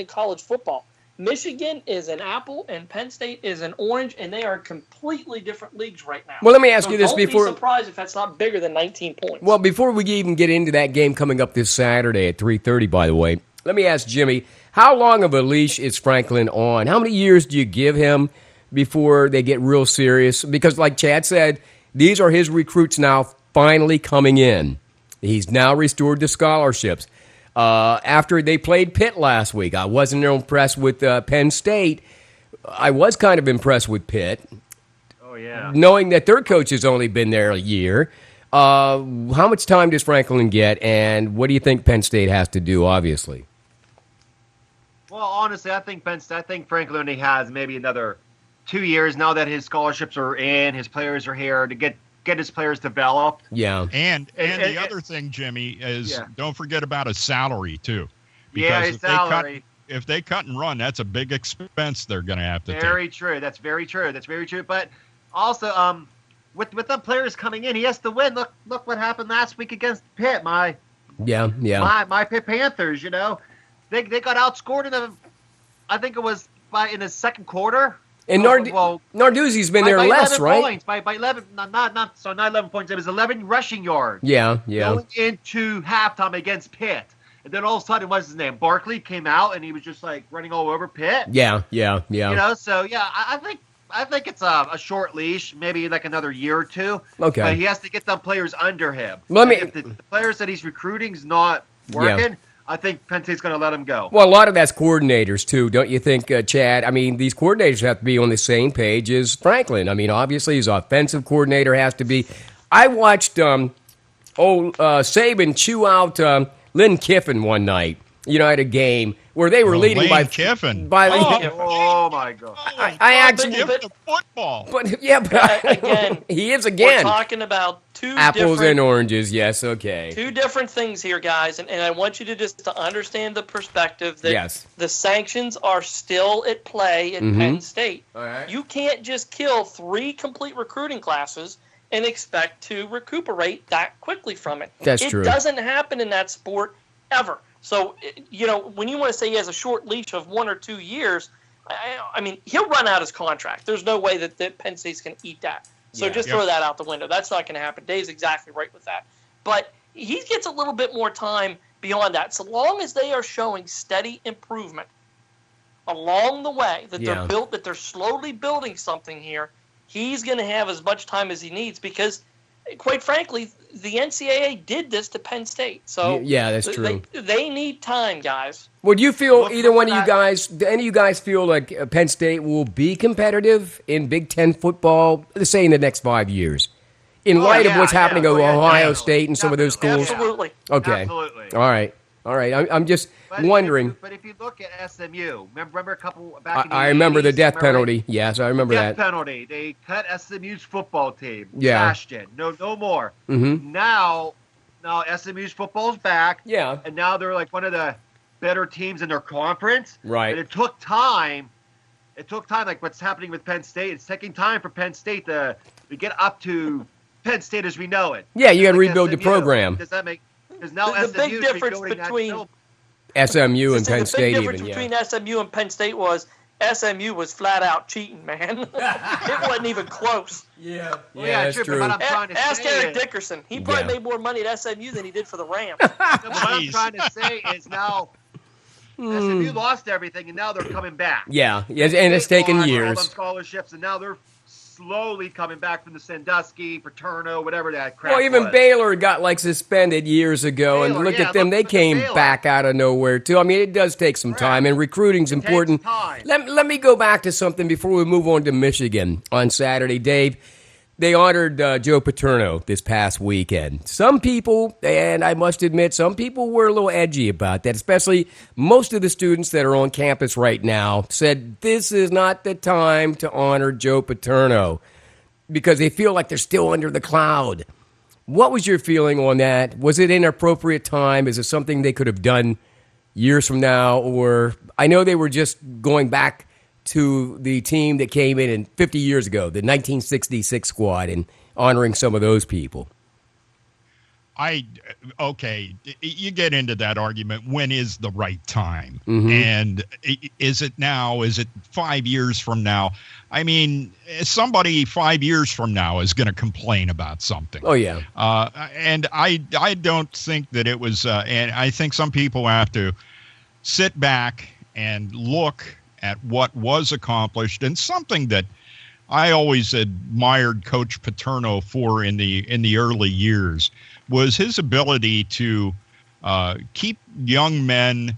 Speaker 3: college football. Michigan is an apple and Penn State is an orange, and they are completely different leagues right now.
Speaker 1: Well, let me ask you this before.
Speaker 3: Don't be surprised if that's not bigger than 19 points.
Speaker 1: Well, before we even get into that game coming up this Saturday at 3:30, by the way, let me ask Jimmy, how long of a leash is Franklin on? How many years do you give him before they get real serious? Because like Chad said, these are his recruits now finally coming in. He's now restored the scholarships. After they played Pitt last week, I wasn't impressed with Penn State. I was kind of impressed with Pitt,
Speaker 4: Oh yeah.
Speaker 1: knowing that their coach has only been there a year. How much time does Franklin get, and what do you think Penn State has to do, obviously?
Speaker 4: Well, honestly, I think Franklin only has maybe another 2 years now that his scholarships are in, his players are here to get his players developed.
Speaker 1: Yeah.
Speaker 2: And the other thing, Jimmy, is don't forget about his salary, too.
Speaker 4: Yeah, his salary.
Speaker 2: If they cut and run, that's a big expense they're going to have to take.
Speaker 4: Very true. That's very true. But also, with the players coming in, he has to win. Look what happened last week against Pitt. My Pitt Panthers. They got outscored I think it was in the second quarter.
Speaker 1: And Narduzzi's been there less, right?
Speaker 4: Points, by 11, not 11 points. It was 11 rushing yards.
Speaker 1: Yeah.
Speaker 4: Going into halftime against Pitt. And then all of a sudden, what's his name? Barkley came out, and he was just like running all over Pitt.
Speaker 1: Yeah.
Speaker 4: So I think it's a short leash, maybe like another year or two.
Speaker 1: Okay.
Speaker 4: But he has to get some players under him. If the players that he's recruiting is not working, I think Penn State's going to let him go.
Speaker 1: Well, a lot of that's coordinators, too, don't you think, Chad? I mean, these coordinators have to be on the same page as Franklin. I mean, obviously, his offensive coordinator has to be. I watched Saban chew out Lynn Kiffin one night, at a game where they were leading by
Speaker 2: Kiffin.
Speaker 4: Oh my God!
Speaker 1: I actually
Speaker 2: the football.
Speaker 1: But
Speaker 3: again,
Speaker 1: he is again.
Speaker 3: We're talking about two
Speaker 1: apples
Speaker 3: different,
Speaker 1: and oranges. Yes, okay.
Speaker 3: Two different things here, guys, and I want you to understand the perspective that the sanctions are still at play at Penn State.
Speaker 1: All right.
Speaker 3: You can't just kill 3 complete recruiting classes and expect to recuperate that quickly from it.
Speaker 1: That's true.
Speaker 3: It doesn't happen in that sport ever. So, when you want to say he has a short leash of 1 or 2 years, I mean, he'll run out his contract. There's no way that Penn State's going to eat that. So just throw that out the window. That's not going to happen. Dave's exactly right with that. But he gets a little bit more time beyond that. So long as they are showing steady improvement along the way, that they're slowly building something here, he's going to have as much time as he needs because, quite frankly, the NCAA did this to Penn State. So
Speaker 1: that's true.
Speaker 3: They need time, guys.
Speaker 1: Would you feel either one of you guys, do any of you guys feel like Penn State will be competitive in Big Ten football, let's say in the next 5 years, in light of what's happening at Ohio State and some of those schools?
Speaker 3: Absolutely.
Speaker 1: Okay.
Speaker 4: Absolutely.
Speaker 1: All right. I'm just wondering.
Speaker 4: But if you look at SMU, remember a couple back in the 80s?
Speaker 1: I remember the death penalty. Yes, I remember that.
Speaker 4: Death penalty. They cut SMU's football team.
Speaker 1: Yeah.
Speaker 4: Trashed it. No more.
Speaker 1: Mm-hmm.
Speaker 4: Now SMU's football's back.
Speaker 1: Yeah.
Speaker 4: And now they're like one of the better teams in their conference.
Speaker 1: Right.
Speaker 4: And it took time. Like what's happening with Penn State. It's taking time for Penn State to get up to Penn State as we know it.
Speaker 1: Yeah, you got to rebuild the program.
Speaker 4: Does that make? Because now
Speaker 3: the big difference between
Speaker 1: SMU and Penn State,
Speaker 3: the big difference between SMU and Penn State was SMU was flat out cheating, man. It wasn't even close.
Speaker 1: Yeah,
Speaker 4: that's true.
Speaker 3: Ask Eric Dickerson. He probably made more money at SMU than he did for the Rams.
Speaker 4: What I'm trying to say is now SMU lost everything, and now they're coming back.
Speaker 1: Yeah, and it's taken years.
Speaker 4: All them scholarships, and now they're slowly coming back from the Sandusky, Paterno, whatever that crap
Speaker 1: Well, even
Speaker 4: was.
Speaker 1: Baylor got suspended years ago, and look at them. They came back out of nowhere, too. I mean, it does take some time, and recruiting's important. Let me go back to something before we move on to Michigan on Saturday. Dave, they honored Joe Paterno this past weekend. Some people, and I must admit, some people were a little edgy about that, especially most of the students that are on campus right now said this is not the time to honor Joe Paterno because they feel like they're still under the cloud. What was your feeling on that? Was it an appropriate time? Is it something they could have done years from now? Or I know they were just going back to the team that came in 50 years ago, the 1966 squad, and honoring some of those people.
Speaker 2: You get into that argument. When is the right time?
Speaker 1: Mm-hmm.
Speaker 2: And is it now? Is it 5 years from now? I mean, somebody 5 years from now is going to complain about something.
Speaker 1: Oh, yeah.
Speaker 2: And I don't think that it was, and I think some people have to sit back and look at what was accomplished, and something that I always admired Coach Paterno for in the early years was his ability to keep young men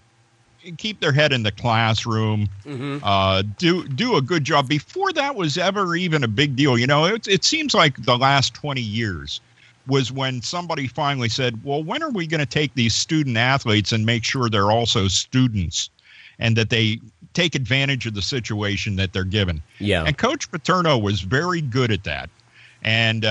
Speaker 2: keep their head in the classroom, do a good job. Before that was ever even a big deal, it seems like the last 20 years was when somebody finally said, well, when are we going to take these student athletes and make sure they're also students and that they take advantage of the situation that they're given?
Speaker 1: Yeah.
Speaker 2: And Coach Paterno was very good at that. And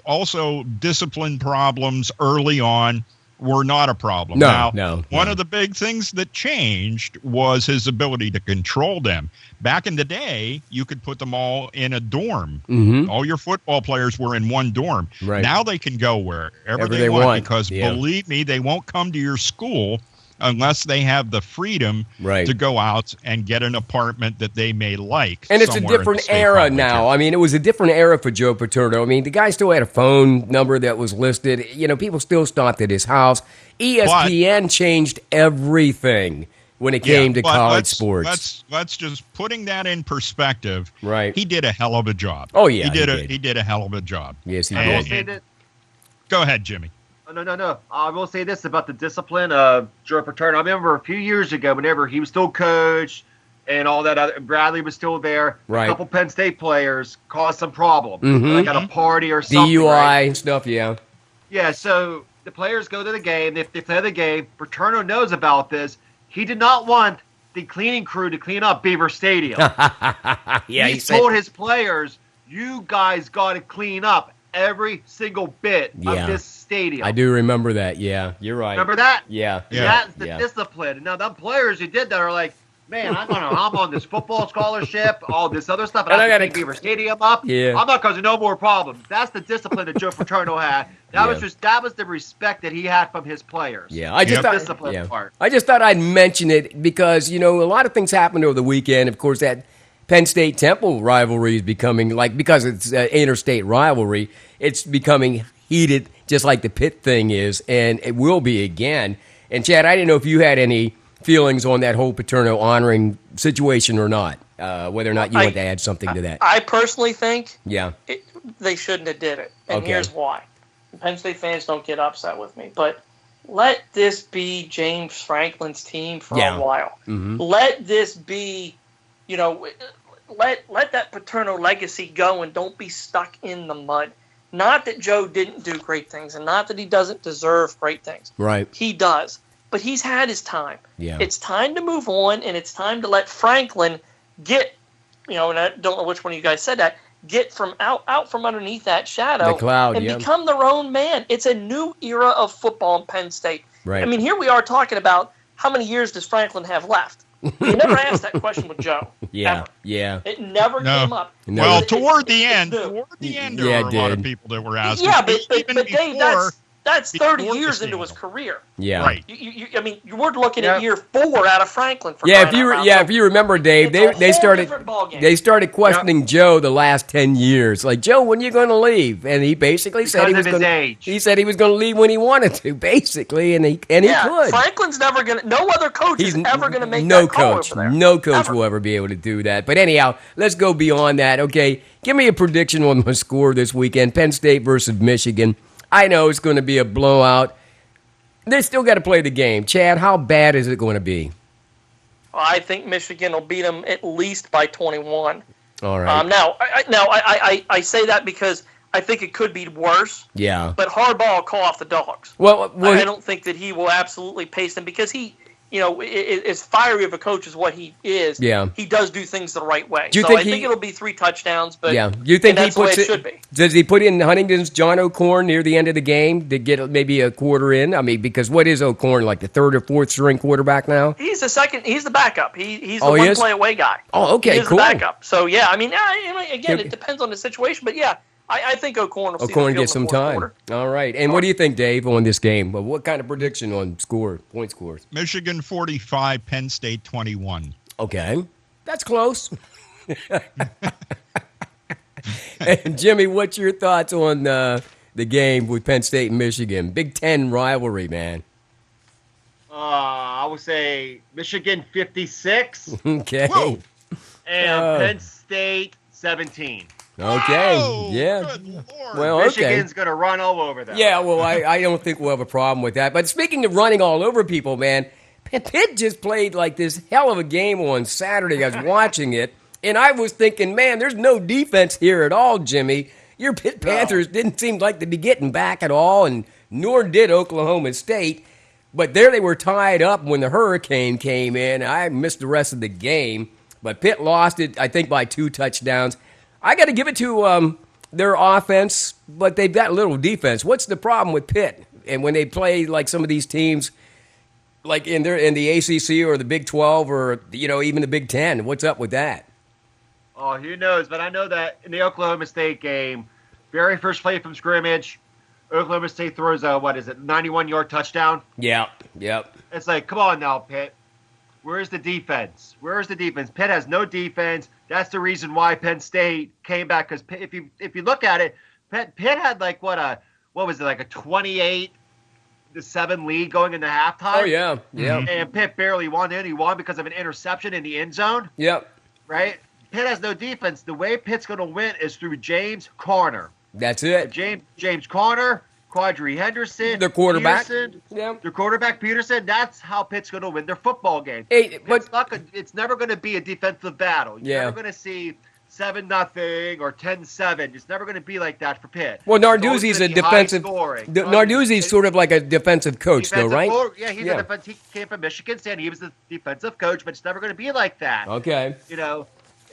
Speaker 2: also discipline problems early on were not a problem. One of the big things that changed was his ability to control them. Back in the day, you could put them all in a dorm.
Speaker 1: Mm-hmm.
Speaker 2: All your football players were in one dorm.
Speaker 1: Right.
Speaker 2: Now they can go wherever they want because,
Speaker 1: yeah.
Speaker 2: believe me, they won't come to your school unless they have the freedom to go out and get an apartment that they may like.
Speaker 1: And it's a different era now. I mean, it was a different era for Joe Paterno. I mean, the guy still had a phone number that was listed. People still stopped at his house. ESPN changed everything when it came to college sports.
Speaker 2: Let's just putting that in perspective.
Speaker 1: Right.
Speaker 2: He did a hell of a job.
Speaker 1: Oh, yeah,
Speaker 2: he did a hell of a job.
Speaker 1: Yes, he did.
Speaker 2: Go ahead, Jimmy.
Speaker 4: No. I will say this about the discipline of Joe Paterno. I remember a few years ago, whenever he was still coach and all that, Bradley was still there.
Speaker 1: Right.
Speaker 4: A couple Penn State players caused some problem,
Speaker 1: Mm-hmm.
Speaker 4: like at a party or something.
Speaker 1: DUI and stuff, yeah.
Speaker 4: Yeah, so the players go to the game. They play the game. Paterno knows about this. He did not want the cleaning crew to clean up Beaver Stadium. he told his players, you guys got to clean up every single bit of this stadium.
Speaker 1: I do remember that. Yeah, you're right.
Speaker 4: Remember that?
Speaker 1: Yeah.
Speaker 4: That's the discipline. Now, the players who did that are like, man, I'm on this football scholarship, all this other stuff, and I got to clean Beaver Stadium up.
Speaker 1: Yeah.
Speaker 4: I'm not causing no more problems. That's the discipline that Joe Paterno had. That was the respect that he had from his players.
Speaker 1: Yeah, I just thought,
Speaker 4: discipline part.
Speaker 1: I just thought I'd mention it because a lot of things happened over the weekend. Of course, that Penn State Temple rivalry is becoming because it's an interstate rivalry, it's becoming heated, just like the Pitt thing is, and it will be again. And Chad, I didn't know if you had any feelings on that whole Paterno honoring situation or not, whether or not you want to add something to that.
Speaker 3: I personally think
Speaker 1: they
Speaker 3: shouldn't have did it, and here's why. Penn State fans don't get upset with me, but let this be James Franklin's team for a while.
Speaker 1: Mm-hmm.
Speaker 3: Let this be, let that Paterno legacy go and don't be stuck in the mud. Not that Joe didn't do great things, and not that he doesn't deserve great things.
Speaker 1: Right.
Speaker 3: He does. But he's had his time.
Speaker 1: Yeah.
Speaker 3: It's time to move on, and it's time to let Franklin get, and I don't know which one of you guys said that, get from out from underneath that shadow
Speaker 1: the cloud,
Speaker 3: and become their own man. It's a new era of football in Penn State.
Speaker 1: Right.
Speaker 3: I mean, here we are talking about how many years does Franklin have left? You never asked that question with Joe.
Speaker 1: Yeah,
Speaker 3: ever.
Speaker 1: yeah.
Speaker 3: It never came up.
Speaker 1: No.
Speaker 2: Well, toward the end, there were a lot of people that were asking.
Speaker 3: Yeah, but Dave, that's 30 years into his
Speaker 2: scandal.
Speaker 3: career.
Speaker 1: Yeah.
Speaker 2: Right.
Speaker 3: You weren't looking at year 4 out of Franklin.
Speaker 1: If you remember, Dave, they started questioning Joe the last 10 years. Like, Joe, when are you going to leave? And he basically said he was going to. He said he was going to leave when he wanted to, basically, and he could.
Speaker 3: Franklin's never going to. No other coach is ever going to make
Speaker 1: no
Speaker 3: that call
Speaker 1: coach.
Speaker 3: over there.
Speaker 1: No coach will ever be able to do that. But anyhow, let's go beyond that. Okay, give me a prediction on the score this weekend: Penn State versus Michigan. I know it's going to be a blowout. They still got to play the game. Chad, how bad is it going to be?
Speaker 3: I think Michigan will beat them at least by 21.
Speaker 1: All right.
Speaker 3: Now I say that because I think it could be worse.
Speaker 1: Yeah.
Speaker 3: But Harbaugh will call off the dogs.
Speaker 1: Well,
Speaker 3: I don't think that he will absolutely pace them because he, as fiery of a coach as what he is.
Speaker 1: Yeah.
Speaker 3: He does do things the right way. I think it'll be 3 touchdowns. But
Speaker 1: you think
Speaker 3: that's
Speaker 1: he puts
Speaker 3: the way it should be.
Speaker 1: Does he put in Huntington's John O'Korn near the end of the game to get maybe a quarter in? I mean, because what is O'Korn, like the 3rd or 4th string quarterback now?
Speaker 3: He's the backup. He's the one play away guy.
Speaker 1: Oh, okay,
Speaker 3: He's
Speaker 1: cool.
Speaker 3: the backup. So yeah, I mean, again, it depends on the situation, but yeah. I think O'Korn will
Speaker 1: get some time.
Speaker 3: Quarter.
Speaker 1: All right. And what do you think, Dave, on this game? What kind of prediction on point scores?
Speaker 2: Michigan 45, Penn State 21.
Speaker 1: Okay. That's close. And Jimmy, what's your thoughts on the game with Penn State and Michigan? Big Ten rivalry, man.
Speaker 4: I would say Michigan 56.
Speaker 1: Okay.
Speaker 2: Whoa.
Speaker 4: And Penn State 17.
Speaker 1: Okay.
Speaker 2: Oh,
Speaker 1: yeah.
Speaker 2: Good Lord.
Speaker 1: Well, okay.
Speaker 4: Michigan's going to run all over them.
Speaker 1: Yeah, well, I don't think we'll have a problem with that. But speaking of running all over people, man, And Pitt just played like this hell of a game on Saturday. I was watching it, and I was thinking, man, there's no defense here at all, Jimmy. Your Pitt Panthers didn't seem like to be getting back at all, and nor did Oklahoma State. But there they were tied up when the hurricane came in. I missed the rest of the game. But Pitt lost it, I think, by 2 touchdowns. I got to give it to their offense, but they've got little defense. What's the problem with Pitt? And when they play like some of these teams, like in the ACC or the Big 12 or even the Big 10, what's up with that?
Speaker 4: Oh, who knows? But I know that in the Oklahoma State game, very first play from scrimmage, Oklahoma State throws a 91-yard touchdown.
Speaker 1: Yep.
Speaker 4: It's like, come on now, Pitt. Where's the defense? Pitt has no defense. That's the reason why Penn State came back. Because if you look at it, Pitt had like a 28-7 lead going into halftime.
Speaker 1: Oh yeah.
Speaker 4: And Pitt barely won. And he won because of an interception in the end zone.
Speaker 1: Yep.
Speaker 4: Right. Pitt has no defense. The way Pitt's going to win is through James Conner.
Speaker 1: That's it.
Speaker 4: James Conner, Quadri Henderson,
Speaker 1: their quarterback.
Speaker 4: Their quarterback Peterson. That's how Pitt's going to win their football game.
Speaker 1: Hey,
Speaker 4: It's never going to be a defensive battle. You're never going to see 7-0 or 10-7. It's never going to be like that for Pitt.
Speaker 1: Well, Narduzzi's a defensive. Narduzzi's sort of like a defensive coach, though, right?
Speaker 4: He's a defense. He came from Michigan State. He was the defensive coach, but it's never going to be like that.
Speaker 1: Okay.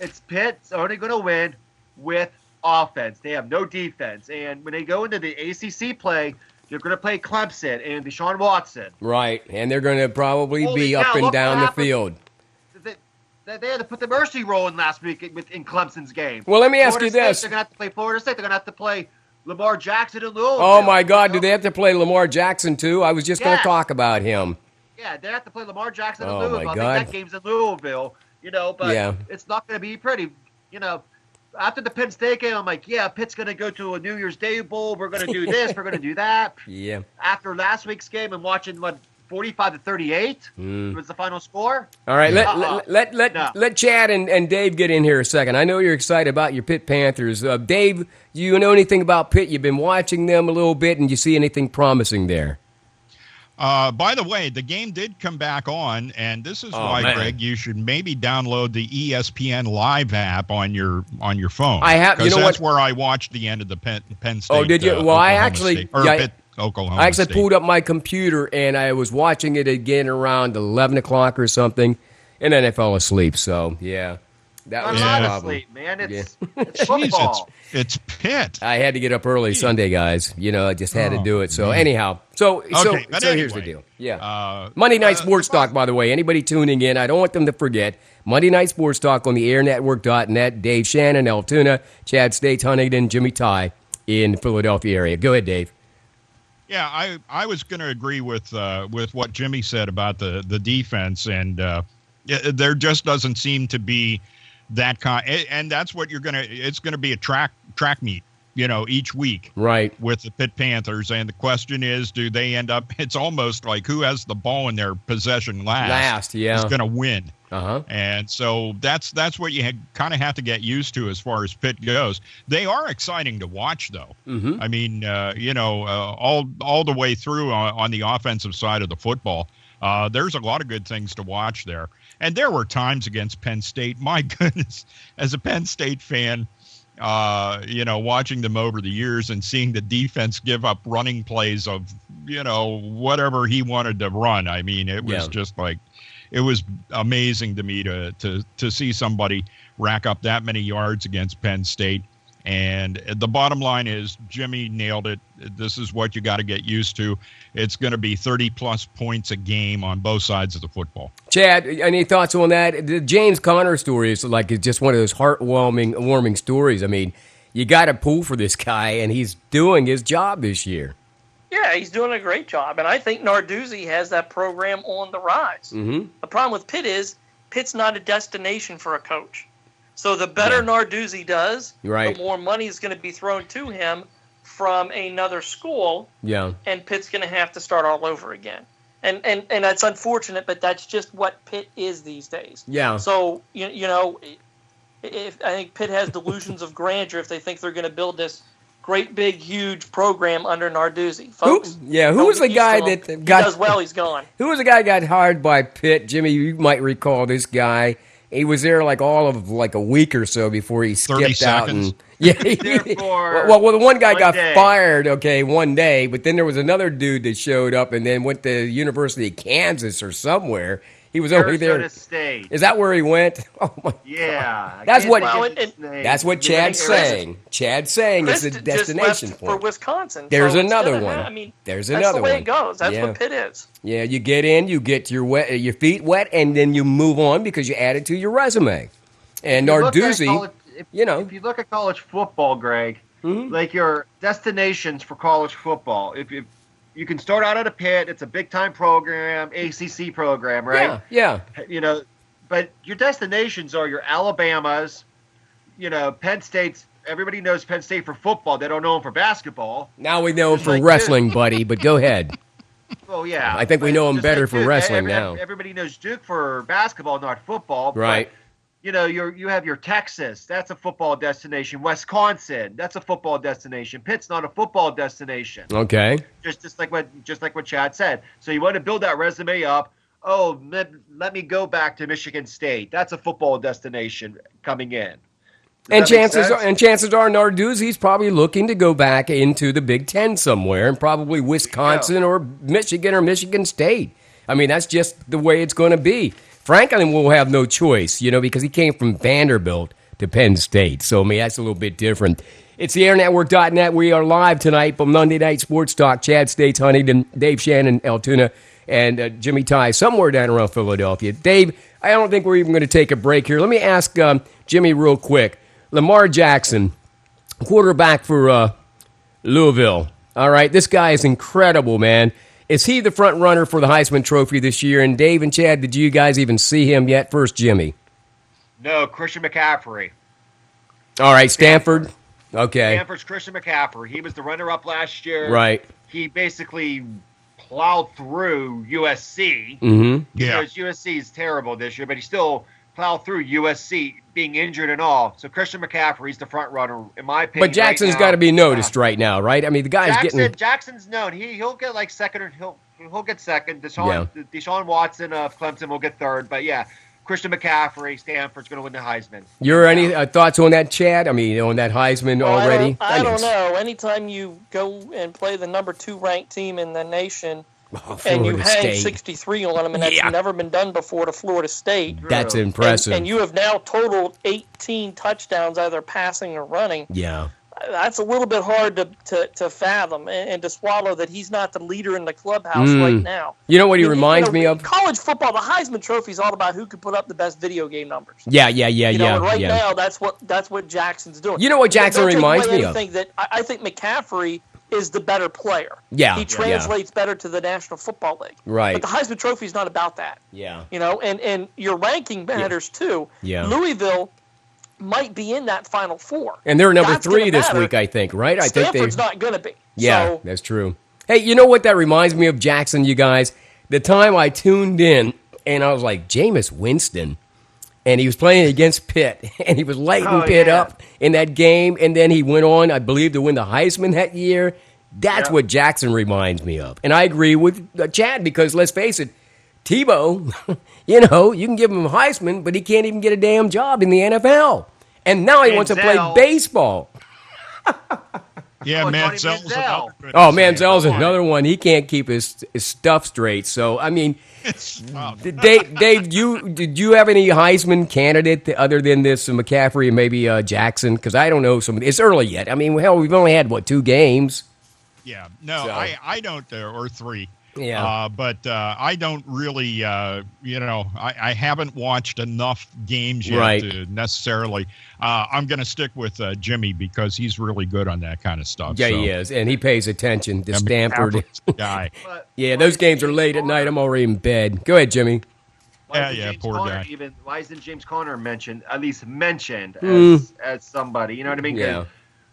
Speaker 4: It's Pitt's only going to win with offense. They have no defense. And when they go into the ACC play, they're going to play Clemson and Deshaun Watson.
Speaker 1: Right. And they're going to probably be up and down the field.
Speaker 4: They had to put the mercy roll in last week in Clemson's game.
Speaker 1: Well, let me ask you this.
Speaker 4: They're going to have to play Florida State. They're going to have to play Lamar Jackson in Louisville.
Speaker 1: Oh, my God. Do they have to play Lamar Jackson, too? I was just going to talk about him.
Speaker 4: Yeah, they have to play Lamar Jackson in
Speaker 1: Oh,
Speaker 4: Louisville.
Speaker 1: my
Speaker 4: I
Speaker 1: God.
Speaker 4: think that game's in Louisville. But it's not going to be pretty. After the Penn State game, I'm like, Pitt's going to go to a New Year's Day Bowl. We're going to do this. We're going to do that.
Speaker 1: Yeah.
Speaker 4: After last week's game and watching 45-38 was the final score.
Speaker 1: All right, let Chad and Dave get in here a second. I know you're excited about your Pitt Panthers. Dave, do you know anything about Pitt? You've been watching them a little bit, and you see anything promising there?
Speaker 2: By the way, the game did come back on, and this is why,
Speaker 1: man.
Speaker 2: Greg, you should maybe download the ESPN Live app on your phone.
Speaker 1: I have.
Speaker 2: Because that's where I watched the end of the Penn State.
Speaker 1: Oh, did you? Well, I actually,
Speaker 2: Pitt, Oklahoma
Speaker 1: I actually
Speaker 2: State.
Speaker 1: pulled up my computer and I was watching it again around 11 o'clock or something, and then I fell asleep. So yeah, that was the problem.
Speaker 4: Asleep, man. It's
Speaker 2: Jeez,
Speaker 4: football.
Speaker 2: it's Pitt.
Speaker 1: I had to get up early Sunday, guys. I just had to do it. So anyhow, so here's the deal. Yeah, Monday Night Sports Talk, by the way. Anybody tuning in, I don't want them to forget. Monday Night Sports Talk on the airnetwork.net. Dave Shannon, Altoona, Chad States, Huntington, Jimmy Ty in the Philadelphia area. Go ahead, Dave.
Speaker 2: Yeah, I was going to agree with what Jimmy said about the defense, and there just doesn't seem to be that kind. And that's what it's going to be a track meet, each week,
Speaker 1: right,
Speaker 2: with the Pitt Panthers. And the question is, do they end up? It's almost like who has the ball in their possession last is going to win.
Speaker 1: Uh-huh.
Speaker 2: And so that's what you kind of have to get used to as far as Pitt goes. They are exciting to watch, though.
Speaker 1: Mm-hmm.
Speaker 2: I mean, all the way through on the offensive side of the football, there's a lot of good things to watch there. And there were times against Penn State, my goodness, as a Penn State fan, watching them over the years and seeing the defense give up running plays of, whatever he wanted to run. I mean, it was just like, it was amazing to me to see somebody rack up that many yards against Penn State. And the bottom line is Jimmy nailed it. This is what you got to get used to. It's going to be 30-plus points a game on both sides of the football.
Speaker 1: Chad, any thoughts on that? The James Conner story is it's just one of those heartwarming stories. I mean, you got to pull for this guy, and he's doing his job this year.
Speaker 3: Yeah, he's doing a great job, and I think Narduzzi has that program on the rise.
Speaker 1: Mm-hmm.
Speaker 3: The problem with Pitt is Pitt's not a destination for a coach. So the better Narduzzi does, the more money is going to be thrown to him from another school, and Pitt's going to have to start all over again. And that's unfortunate, but that's just what Pitt is these days.
Speaker 1: Yeah.
Speaker 3: So, if I think Pitt has delusions of grandeur if they think they're going to build this great big huge program under Narduzzi, folks.
Speaker 1: Who was the guy that
Speaker 3: he
Speaker 1: got?
Speaker 3: does well, he's gone.
Speaker 1: Who was the guy that got hired by Pitt? Jimmy, you might recall this guy. He was there like all of like a week or so before he skipped out. And, yeah, well, the one guy got fired, one day, but then there was another dude that showed up and then went to University of Kansas or somewhere. He was over there.
Speaker 4: Arizona State.
Speaker 1: Is that where he went? Oh my
Speaker 4: Yeah.
Speaker 1: God. That's what
Speaker 3: Chad's
Speaker 1: saying. Chad's saying it's a destination
Speaker 3: for Wisconsin.
Speaker 1: There's
Speaker 3: so
Speaker 1: another one.
Speaker 3: There's another one. That's the way it goes. That's what Pitt is.
Speaker 1: Yeah, you get in, you get your feet wet, and then you move on because you add it to your resume. And Narduzzi,
Speaker 4: if you look at college football, Greg, like your destinations for college football, if you can start out at a Pitt, it's a big-time program, ACC program, right?
Speaker 1: Yeah.
Speaker 4: But your destinations are your Alabamas, Penn State's. Everybody knows Penn State for football. They don't know them for basketball.
Speaker 1: Now we know them for wrestling, buddy, but go ahead.
Speaker 4: Well, yeah.
Speaker 1: I think we know them better for wrestling now.
Speaker 4: Everybody knows Duke for basketball, not football.
Speaker 1: Right.
Speaker 4: But, you have your Texas. That's a football destination. Wisconsin. That's a football destination. Pitt's not a football destination.
Speaker 1: Okay.
Speaker 4: Just like what Chad said. So you want to build that resume up. Oh, let me go back to Michigan State. That's a football destination coming in.
Speaker 1: And chances are Narduzzi's probably looking to go back into the Big Ten somewhere, and probably Wisconsin or Michigan State. I mean, that's just the way it's going to be. Franklin will have no choice, because he came from Vanderbilt to Penn State. So, I mean, that's a little bit different. It's the airnetwork.net. We are live tonight from Monday Night Sports Talk. Chad States, Huntington, Dave Shannon, Altoona, and Jimmy Ty somewhere down around Philadelphia. Dave, I don't think we're even going to take a break here. Let me ask Jimmy real quick. Lamar Jackson, quarterback for Louisville. All right, this guy is incredible, man. Is he the front runner for the Heisman Trophy this year? And Dave and Chad, did you guys even see him yet? First, Jimmy.
Speaker 4: No, Christian McCaffrey.
Speaker 1: All right, Stanford. Okay.
Speaker 4: Stanford's Christian McCaffrey. He was the runner-up last year.
Speaker 1: Right.
Speaker 4: He basically plowed through USC.
Speaker 1: Mm-hmm.
Speaker 4: Because USC is terrible this year, but he still plowed through USC, being injured and all. So Christian McCaffrey's the front runner, in my opinion.
Speaker 1: But Jackson's got to be noticed right now, right? I mean, the guy's getting.
Speaker 4: Jackson's known. He'll get like second, or he'll get second. Deshaun Watson of Clemson will get third. But yeah, Christian McCaffrey, Stanford's going to win the Heisman.
Speaker 1: Your any thoughts on that, Chad? I mean, on that Heisman already?
Speaker 3: I don't know. Anytime you go and play the number 2 ranked team in the nation. And you hang 63 on them, and that's never been done before to Florida State.
Speaker 1: That's impressive.
Speaker 3: And you have now totaled 18 touchdowns, either passing or running.
Speaker 1: Yeah.
Speaker 3: That's a little bit hard to fathom and to swallow that he's not the leader in the clubhouse right now.
Speaker 1: You know what he reminds me of?
Speaker 3: College football, the Heisman Trophy is all about who can put up the best video game numbers.
Speaker 1: Yeah.
Speaker 3: And right now, that's what Jackson's doing.
Speaker 1: You know what Jackson reminds me of?
Speaker 3: I think McCaffrey is the better player.
Speaker 1: Yeah.
Speaker 3: He translates better to the National Football League.
Speaker 1: Right.
Speaker 3: But the Heisman Trophy is not about that.
Speaker 1: Yeah.
Speaker 3: And your ranking matters too.
Speaker 1: Yeah.
Speaker 3: Louisville might be in that Final Four.
Speaker 1: And they're number 3 this week, I think, right?
Speaker 3: Stanford's not going to be.
Speaker 1: Yeah,
Speaker 3: so,
Speaker 1: that's true. Hey, you know what that reminds me of, Jackson, you guys? The time I tuned in, and I was like, Jameis Winston. And he was playing against Pitt, and he was lighting Pitt up in that game. And then he went on, I believe, to win the Heisman that year. That's what Jackson reminds me of. And I agree with Chad, because let's face it, Tebow, you can give him a Heisman, but he can't even get a damn job in the NFL. And now he wants to play baseball.
Speaker 2: Yeah, Manziel's another good.
Speaker 1: Oh, Manziel's another one. He can't keep his stuff straight. So, I mean, Dave, did you have any Heisman candidate other than this McCaffrey and maybe Jackson? Because I don't know somebody. It's early yet. I mean, hell, we've only had, 2 games?
Speaker 2: Yeah. No, so. I don't, or 3.
Speaker 1: Yeah.
Speaker 2: But I don't really, I haven't watched enough games yet to necessarily. I'm going to stick with Jimmy because he's really good on that kind of stuff.
Speaker 1: Yeah, he is. And he pays attention to Stanford.
Speaker 2: Guy.
Speaker 1: Yeah, those games are late at night. I'm already in bed. Go ahead, Jimmy.
Speaker 2: Poor guy.
Speaker 4: Why isn't James Conner mentioned as somebody? You know what I mean?
Speaker 1: Yeah.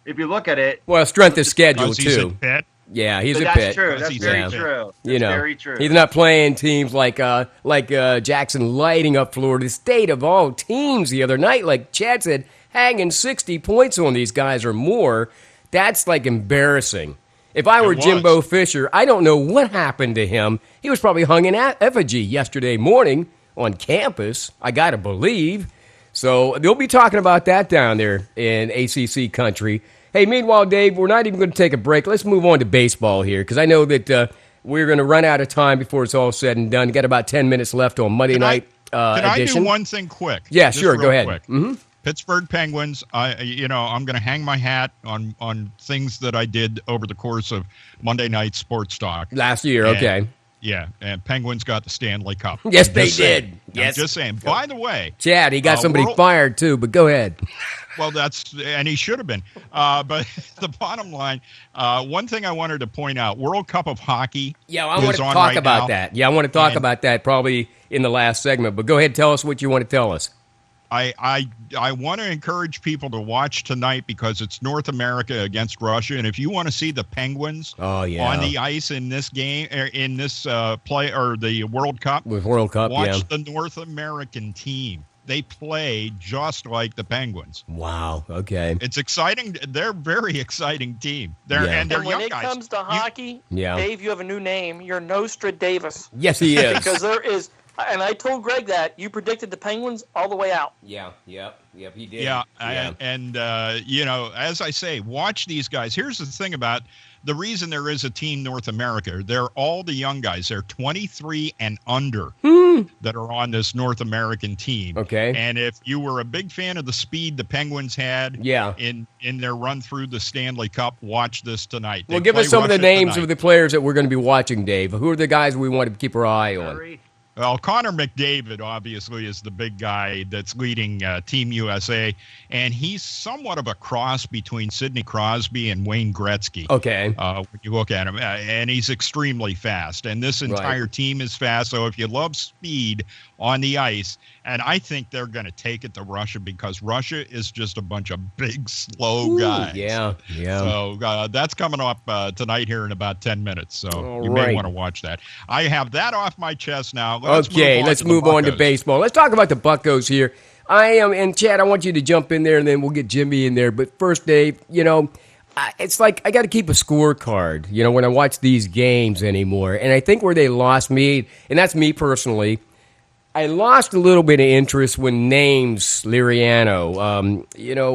Speaker 4: If you look at it.
Speaker 1: Well, strength of schedule, too.
Speaker 2: He's at Pitt.
Speaker 1: Yeah, he's a Pitt.
Speaker 4: That's true. That's very true. That's very true.
Speaker 1: He's not playing teams like Jackson lighting up Florida State of all teams the other night. Like Chad said, hanging 60 points on these guys or more. That's like embarrassing. If I were
Speaker 2: It was.
Speaker 1: Jimbo Fisher, I don't know what happened to him. He was probably hung in effigy yesterday morning on campus, I got to believe. So they'll be talking about that down there in ACC country. Hey, meanwhile, Dave, we're not even going to take a break. Let's move on to baseball here because I know that we're going to run out of time before it's all said and done. Got about 10 minutes left on Monday night
Speaker 2: Can
Speaker 1: edition.
Speaker 2: I do one thing quick?
Speaker 1: Yeah,
Speaker 2: Just
Speaker 1: sure.
Speaker 2: real
Speaker 1: Go ahead.
Speaker 2: quick.
Speaker 1: Mm-hmm.
Speaker 2: Pittsburgh Penguins. I'm going to hang my hat on things that I did over the course of Monday Night Sports Talk
Speaker 1: Last year,
Speaker 2: And-
Speaker 1: okay.
Speaker 2: Yeah, and Penguins got the Stanley Cup.
Speaker 1: Yes,
Speaker 2: I'm
Speaker 1: they
Speaker 2: just saying.
Speaker 1: did. Yes.
Speaker 2: I'm just saying. By the way,
Speaker 1: Chad, he got somebody fired too, but go ahead.
Speaker 2: well, and he should have been. But the bottom line, one thing I wanted to point out: World Cup of Hockey.
Speaker 1: Yeah, I
Speaker 2: is
Speaker 1: want to
Speaker 2: on
Speaker 1: talk
Speaker 2: right
Speaker 1: about
Speaker 2: now.
Speaker 1: that. Yeah, I want to talk
Speaker 2: And-
Speaker 1: about that probably in the last segment. But go ahead, tell us what you want to tell us.
Speaker 2: I want to encourage people to watch tonight because it's North America against Russia, and if you want to see the Penguins on the ice in this game, in this play or the World Cup,
Speaker 1: With World Cup,
Speaker 2: watch the North American team. They play just like the Penguins.
Speaker 1: Wow. Okay.
Speaker 2: It's exciting. They're a very exciting team. They're
Speaker 1: Yeah.
Speaker 2: and they're
Speaker 3: And when
Speaker 2: young
Speaker 3: it
Speaker 2: guys.
Speaker 3: comes to hockey, Dave, you have a new name. You're Nostra Davis.
Speaker 1: Yes, he is.
Speaker 3: Because there is, and I told Greg that you predicted the Penguins all the way out.
Speaker 1: Yeah. Yep. He did.
Speaker 2: Yeah, and as I say, watch these guys. Here's the thing about the reason there is a team North America. They're all the young guys. They're 23 and under that are on this North American team.
Speaker 1: Okay.
Speaker 2: And if you were a big fan of the speed the Penguins had in their run through the Stanley Cup, watch this tonight.
Speaker 1: Well, give us some of the names of the players that we're going to be watching, Dave. Who are the guys we want to keep our eye on?
Speaker 2: Well, Connor McDavid obviously is the big guy that's leading Team USA, and he's somewhat of a cross between Sidney Crosby and Wayne Gretzky.
Speaker 1: Okay.
Speaker 2: When you look at him, and he's extremely fast, and this entire team is fast. So if you love speed on the ice, and I think they're going to take it to Russia because Russia is just a bunch of big, slow guys.
Speaker 1: Yeah.
Speaker 2: So that's coming up tonight here in about 10 minutes. So
Speaker 1: All
Speaker 2: you
Speaker 1: right.
Speaker 2: may want to watch that. I have that off my chest now.
Speaker 1: Let's move on to baseball. Let's talk about the Buccos here. And Chad, I want you to jump in there, and then we'll get Jimmy in there. But first, Dave, it's like I got to keep a scorecard, when I watch these games anymore. And I think where they lost me, and that's me personally, I lost a little bit of interest when names, Liriano,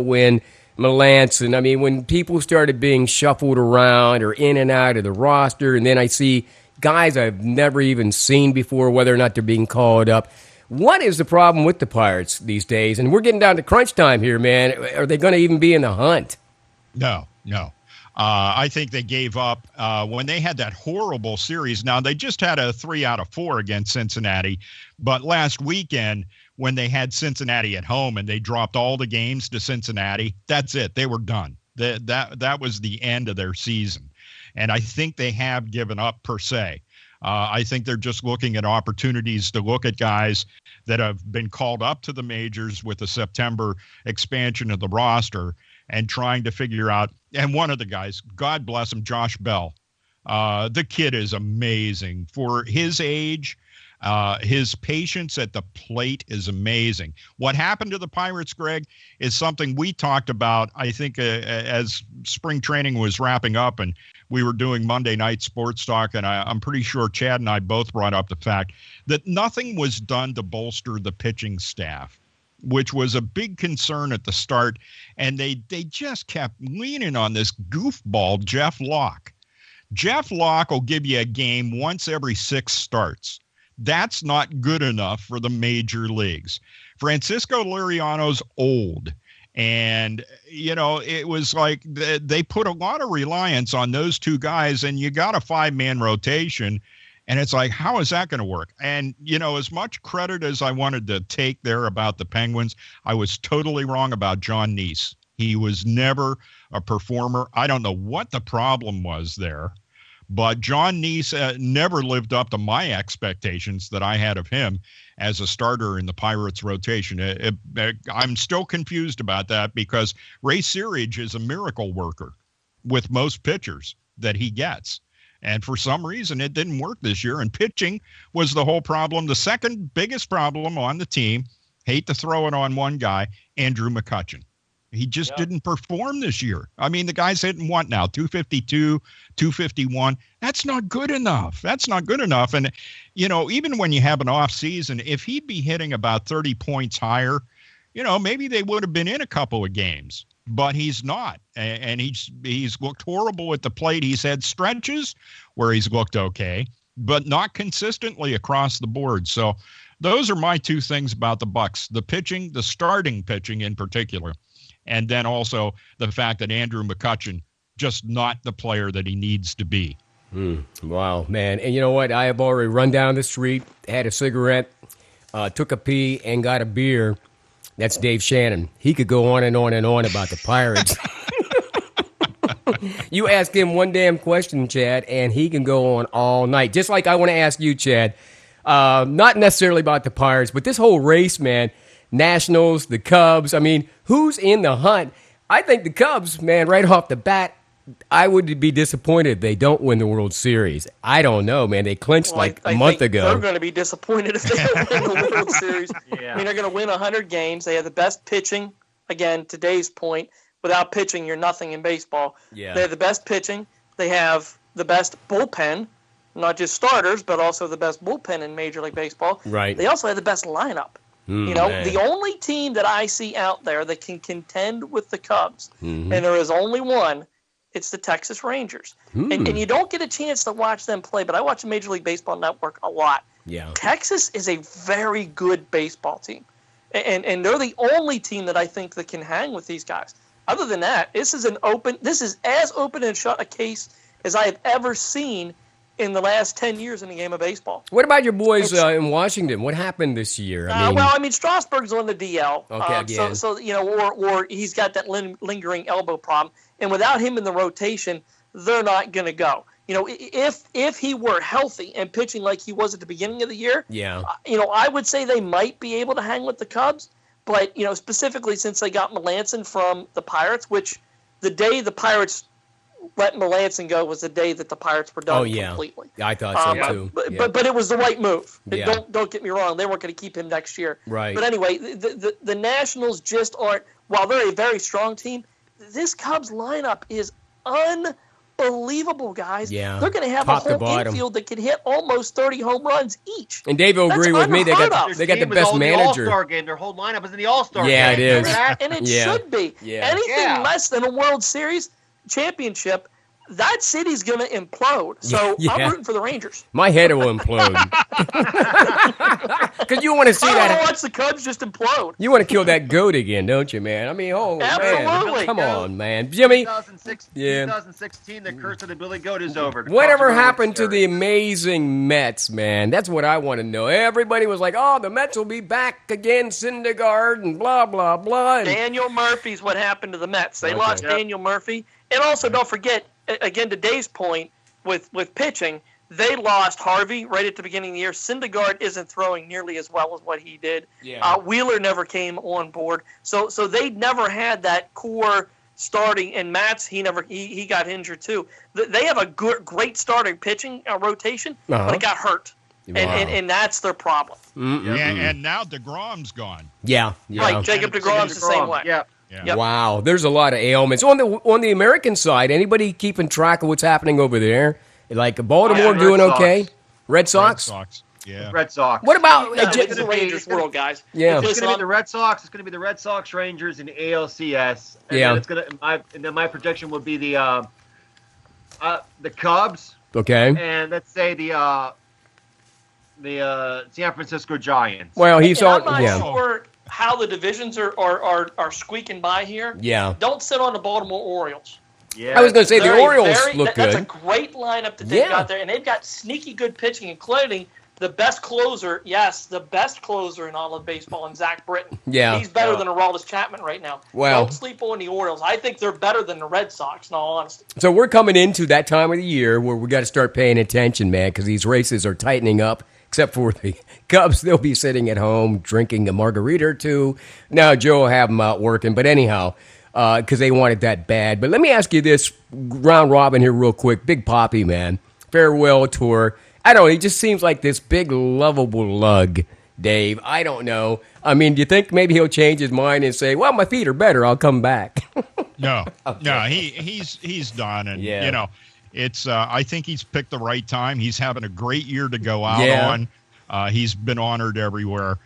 Speaker 1: when Melanson, when people started being shuffled around or in and out of the roster, and then I see guys I've never even seen before, whether or not they're being called up. What is the problem with the Pirates these days? And we're getting down to crunch time here, man. Are they going to even be in the hunt?
Speaker 2: No. I think they gave up when they had that horrible series. Now, they just had a 3 out of 4 against Cincinnati. But last weekend, when they had Cincinnati at home and they dropped all the games to Cincinnati, that's it. They were done. That was the end of their season. And I think they have given up per se. I think they're just looking at opportunities to look at guys that have been called up to the majors with the September expansion of the roster and trying to figure out. And one of the guys, God bless him, Josh Bell. The kid is amazing. For his age, his patience at the plate is amazing. What happened to the Pirates, Greg, is something we talked about, I think, as spring training was wrapping up and we were doing Monday Night Sports Talk, and I'm pretty sure Chad and I both brought up the fact that nothing was done to bolster the pitching staff, which was a big concern at the start, and they just kept leaning on this goofball, Jeff Locke. Jeff Locke will give you a game once every 6 starts. That's not good enough for the major leagues. Francisco Liriano's old. And, it was like they put a lot of reliance on those 2 guys, and you got a 5-man rotation. And it's like, how is that going to work? And, as much credit as I wanted to take there about the Penguins, I was totally wrong about John Neese. He was never a performer. I don't know what the problem was there. But John Neese never lived up to my expectations that I had of him as a starter in the Pirates rotation. I'm still confused about that because Ray Searage is a miracle worker with most pitchers that he gets. And for some reason, it didn't work this year. And pitching was the whole problem. The second biggest problem on the team, hate to throw it on one guy, Andrew McCutchen. He just didn't perform this year. I mean, the guy's hitting what now? 252, 251. That's not good enough. That's not good enough. And, even when you have an off season, if he'd be hitting about 30 points higher, maybe they would have been in a couple of games. But he's not. And he's looked horrible at the plate. He's had stretches where he's looked okay, but not consistently across the board. So those are my two things about the Bucks: the pitching, the starting pitching in particular. And then also the fact that Andrew McCutchen just not the player that he needs to be.
Speaker 1: Wow, man. And you know what? I have already run down the street, had a cigarette, took a pee, and got a beer. That's Dave Shannon. He could go on and on and on about the Pirates. You ask him one damn question, Chad, and he can go on all night. Just like I want to ask you, Chad, not necessarily about the Pirates, but this whole race, man. Nationals, the Cubs. I mean, who's in the hunt? I think the Cubs, man, right off the bat, I would be disappointed if they don't win the World Series. I don't know, man. They clinched a month ago.
Speaker 3: They're going to be disappointed if they don't win the World Series. I mean, they're going to win 100 games. They have the best pitching. Again, today's point, without pitching, you're nothing in baseball.
Speaker 1: Yeah.
Speaker 3: They have the best pitching. They have the best bullpen, not just starters, but also the best bullpen in Major League Baseball.
Speaker 1: Right.
Speaker 3: They also have the best lineup.
Speaker 1: Man.
Speaker 3: The only team that I see out there that can contend with the Cubs, and there is only one, it's the Texas Rangers. And you don't get a chance to watch them play, but I watch the Major League Baseball Network a lot.
Speaker 1: Yeah.
Speaker 3: Texas is a very good baseball team, and they're the only team that I think that can hang with these guys. Other than that, this is as open and shut a case as I have ever seen in the last 10 years in the game of baseball.
Speaker 1: What about your boys in Washington? What happened this year?
Speaker 3: I mean, Strasburg's on the DL.
Speaker 1: Okay, again.
Speaker 3: Or he's got that lingering elbow problem. And without him in the rotation, they're not going to go. If he were healthy and pitching like he was at the beginning of the year, I would say they might be able to hang with the Cubs. But, specifically since they got Melanson from the Pirates, which the day the Pirates let Melanson go was the day that the Pirates were done completely.
Speaker 1: I thought so too.
Speaker 3: But it was the right move.
Speaker 1: Yeah.
Speaker 3: Don't get me wrong; they weren't going to keep him next year.
Speaker 1: Right.
Speaker 3: But anyway, the Nationals just aren't. While they're a very strong team, this Cubs lineup is unbelievable, guys.
Speaker 1: Yeah.
Speaker 3: They're going to have
Speaker 1: Top
Speaker 3: a
Speaker 1: to
Speaker 3: whole
Speaker 1: bottom.
Speaker 3: infield that can hit almost 30 home runs each.
Speaker 1: And Dave will agree with me. They got the best manager.
Speaker 4: The All-Star game. Their whole lineup is in the All-Star game.
Speaker 1: Yeah, it is.
Speaker 3: And it should be.
Speaker 1: Yeah.
Speaker 3: Anything less than a World Series championship, that city's going to implode. So I'm rooting for the Rangers.
Speaker 1: My head will implode. Because you want to see
Speaker 3: I
Speaker 1: that.
Speaker 3: want to watch the Cubs just implode.
Speaker 1: You want to kill that goat again, don't you, man? I mean,
Speaker 3: Absolutely.
Speaker 1: man. Come on, man. Jimmy.
Speaker 4: 2016, the curse of the Billy Goat is over.
Speaker 1: Whatever happened to the amazing Mets, man? That's what I want to know. Everybody was like, the Mets will be back again, Syndergaard, and blah, blah, blah. And
Speaker 3: Daniel Murphy's what happened to the Mets. They lost Daniel Murphy. And also, don't forget, again, to Dave's point, with pitching, they lost Harvey right at the beginning of the year. Syndergaard isn't throwing nearly as well as what he did.
Speaker 1: Yeah.
Speaker 3: Wheeler never came on board. So they never had that core starting. And Matz, he got injured too. They have a great starting pitching rotation, but it got hurt.
Speaker 1: Wow.
Speaker 3: And that's their problem.
Speaker 2: And now DeGrom's gone.
Speaker 1: Yeah.
Speaker 3: Right, Jacob DeGrom's the same way.
Speaker 4: Yeah.
Speaker 3: Yep.
Speaker 1: Wow, there's a lot of ailments. On the American side, anybody keeping track of what's happening over there? Like Baltimore doing okay? Red Sox?
Speaker 2: Red Sox. Yeah.
Speaker 4: Red Sox.
Speaker 1: What about
Speaker 3: It's the Rangers world, guys.
Speaker 1: Yeah.
Speaker 4: It's going to be the Red Sox. It's going to be the Red Sox, Rangers, and ALCS. And then my prediction would be the Cubs.
Speaker 1: Okay.
Speaker 4: And let's say the San Francisco Giants.
Speaker 1: Well,
Speaker 3: I'm not sure how the divisions are squeaking by here.
Speaker 1: Yeah.
Speaker 3: Don't sit on the Baltimore Orioles.
Speaker 4: Yeah.
Speaker 1: I was going to say the Orioles look good.
Speaker 3: That's a great lineup that they've got there, and they've got sneaky good pitching, including the best closer. Yes, the best closer in all of baseball, in Zach Britton.
Speaker 1: Yeah.
Speaker 3: He's better than Aroldis Chapman right now.
Speaker 1: Well,
Speaker 3: don't sleep on the Orioles. I think they're better than the Red Sox, in all honesty.
Speaker 1: So we're coming into that time of the year where we got to start paying attention, man, because these races are tightening up. Except for the Cubs, they'll be sitting at home drinking a margarita or two. Now Joe will have them out working. But anyhow, because they want it that bad. But let me ask you this round robin here real quick. Big Papi, man. Farewell tour. I don't know. He just seems like this big, lovable lug. Dave. I don't know. I mean, do you think maybe he'll change his mind and say, well, my feet are better, I'll come back?
Speaker 2: No, no, he's done. And, you know, it's I think he's picked the right time. He's having a great year to go out on. He's been honored everywhere.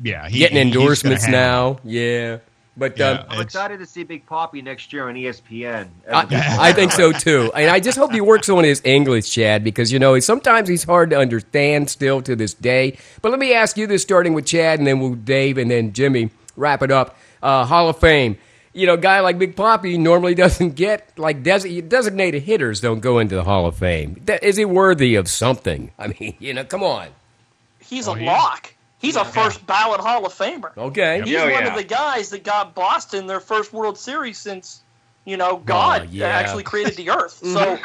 Speaker 1: Getting endorsements now. Yeah. But
Speaker 4: I'm excited to see Big Papi next year on ESPN.
Speaker 1: I think so too, and I just hope he works on his English, Chad, because sometimes he's hard to understand still to this day. But let me ask you this, starting with Chad, and then we'll Dave, and then Jimmy wrap it up. Hall of Fame. A guy like Big Papi normally doesn't get designated hitters don't go into the Hall of Fame. Is he worthy of something? I mean, come on.
Speaker 3: He's a lock. He's a first ballot Hall of Famer.
Speaker 1: Okay.
Speaker 3: He's one of the guys that got Boston their first World Series since, God actually created the earth. So,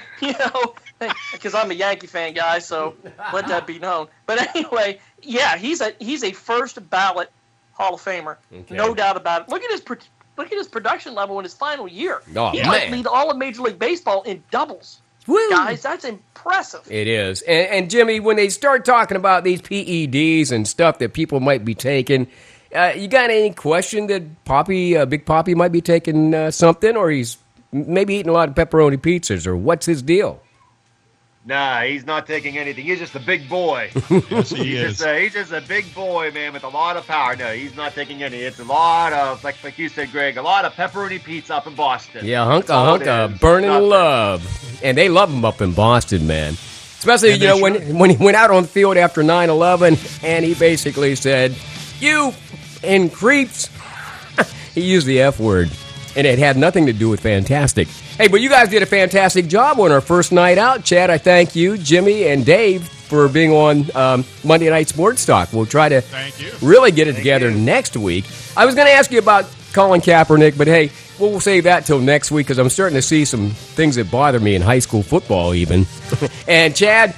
Speaker 3: because I'm a Yankee fan, guy, so let that be known. But anyway, he's a first ballot Hall of Famer. Okay. No doubt about it. Look at his production level in his final year.
Speaker 1: Oh,
Speaker 3: he might lead all of Major League Baseball in doubles.
Speaker 1: Woo.
Speaker 3: Guys, that's impressive.
Speaker 1: It is. And Jimmy, when they start talking about these PEDs and stuff that people might be taking, you got any question that Big Papi might be taking something, or he's maybe eating a lot of pepperoni pizzas, or what's his deal?
Speaker 4: Nah, he's not taking anything. He's just a big boy.
Speaker 2: Yes, he is.
Speaker 4: He's just a big boy, man, with a lot of power. No, he's not taking any. It's a lot of, like you said, Greg, a lot of pepperoni pizza up in Boston.
Speaker 1: Yeah, hunk of burning love. And they love him up in Boston, man. Especially, when he went out on the field after 9/11, and he basically said, "You and creeps." He used the F word, and it had nothing to do with fantastic. Hey, but you guys did a fantastic job on our first night out. Chad, I thank you, Jimmy, and Dave for being on Monday Night Sports Talk. We'll try to really get it together next week. I was going to ask you about Colin Kaepernick, but hey, we'll save that till next week because I'm starting to see some things that bother me in high school football even. And Chad,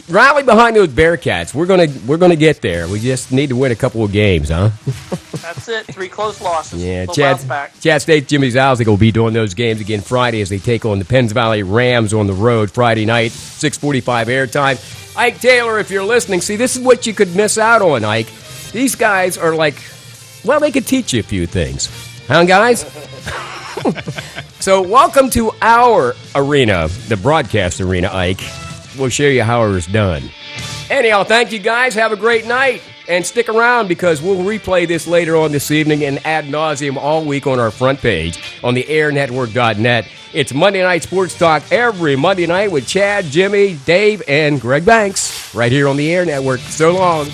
Speaker 1: rally behind those Bearcats. We're gonna get there. We just need to win a couple of games, huh?
Speaker 3: That's it. 3 close losses.
Speaker 1: Yeah, Chad State, Jimmy Zalzik will be doing those games again Friday as they take on the Penns Valley Rams on the road Friday night, 6:45 airtime. Ike Taylor, if you're listening, see, this is what you could miss out on, Ike. These guys are they could teach you a few things. Huh, guys? So welcome to our arena, the broadcast arena, Ike. We'll show you how it was done. Anyhow, thank you guys. Have a great night. And stick around because we'll replay this later on this evening and ad nauseum all week on our front page on the airnetwork.net. It's Monday Night Sports Talk every Monday night with Chad, Jimmy, Dave, and Greg Banks right here on the Air Network. So long.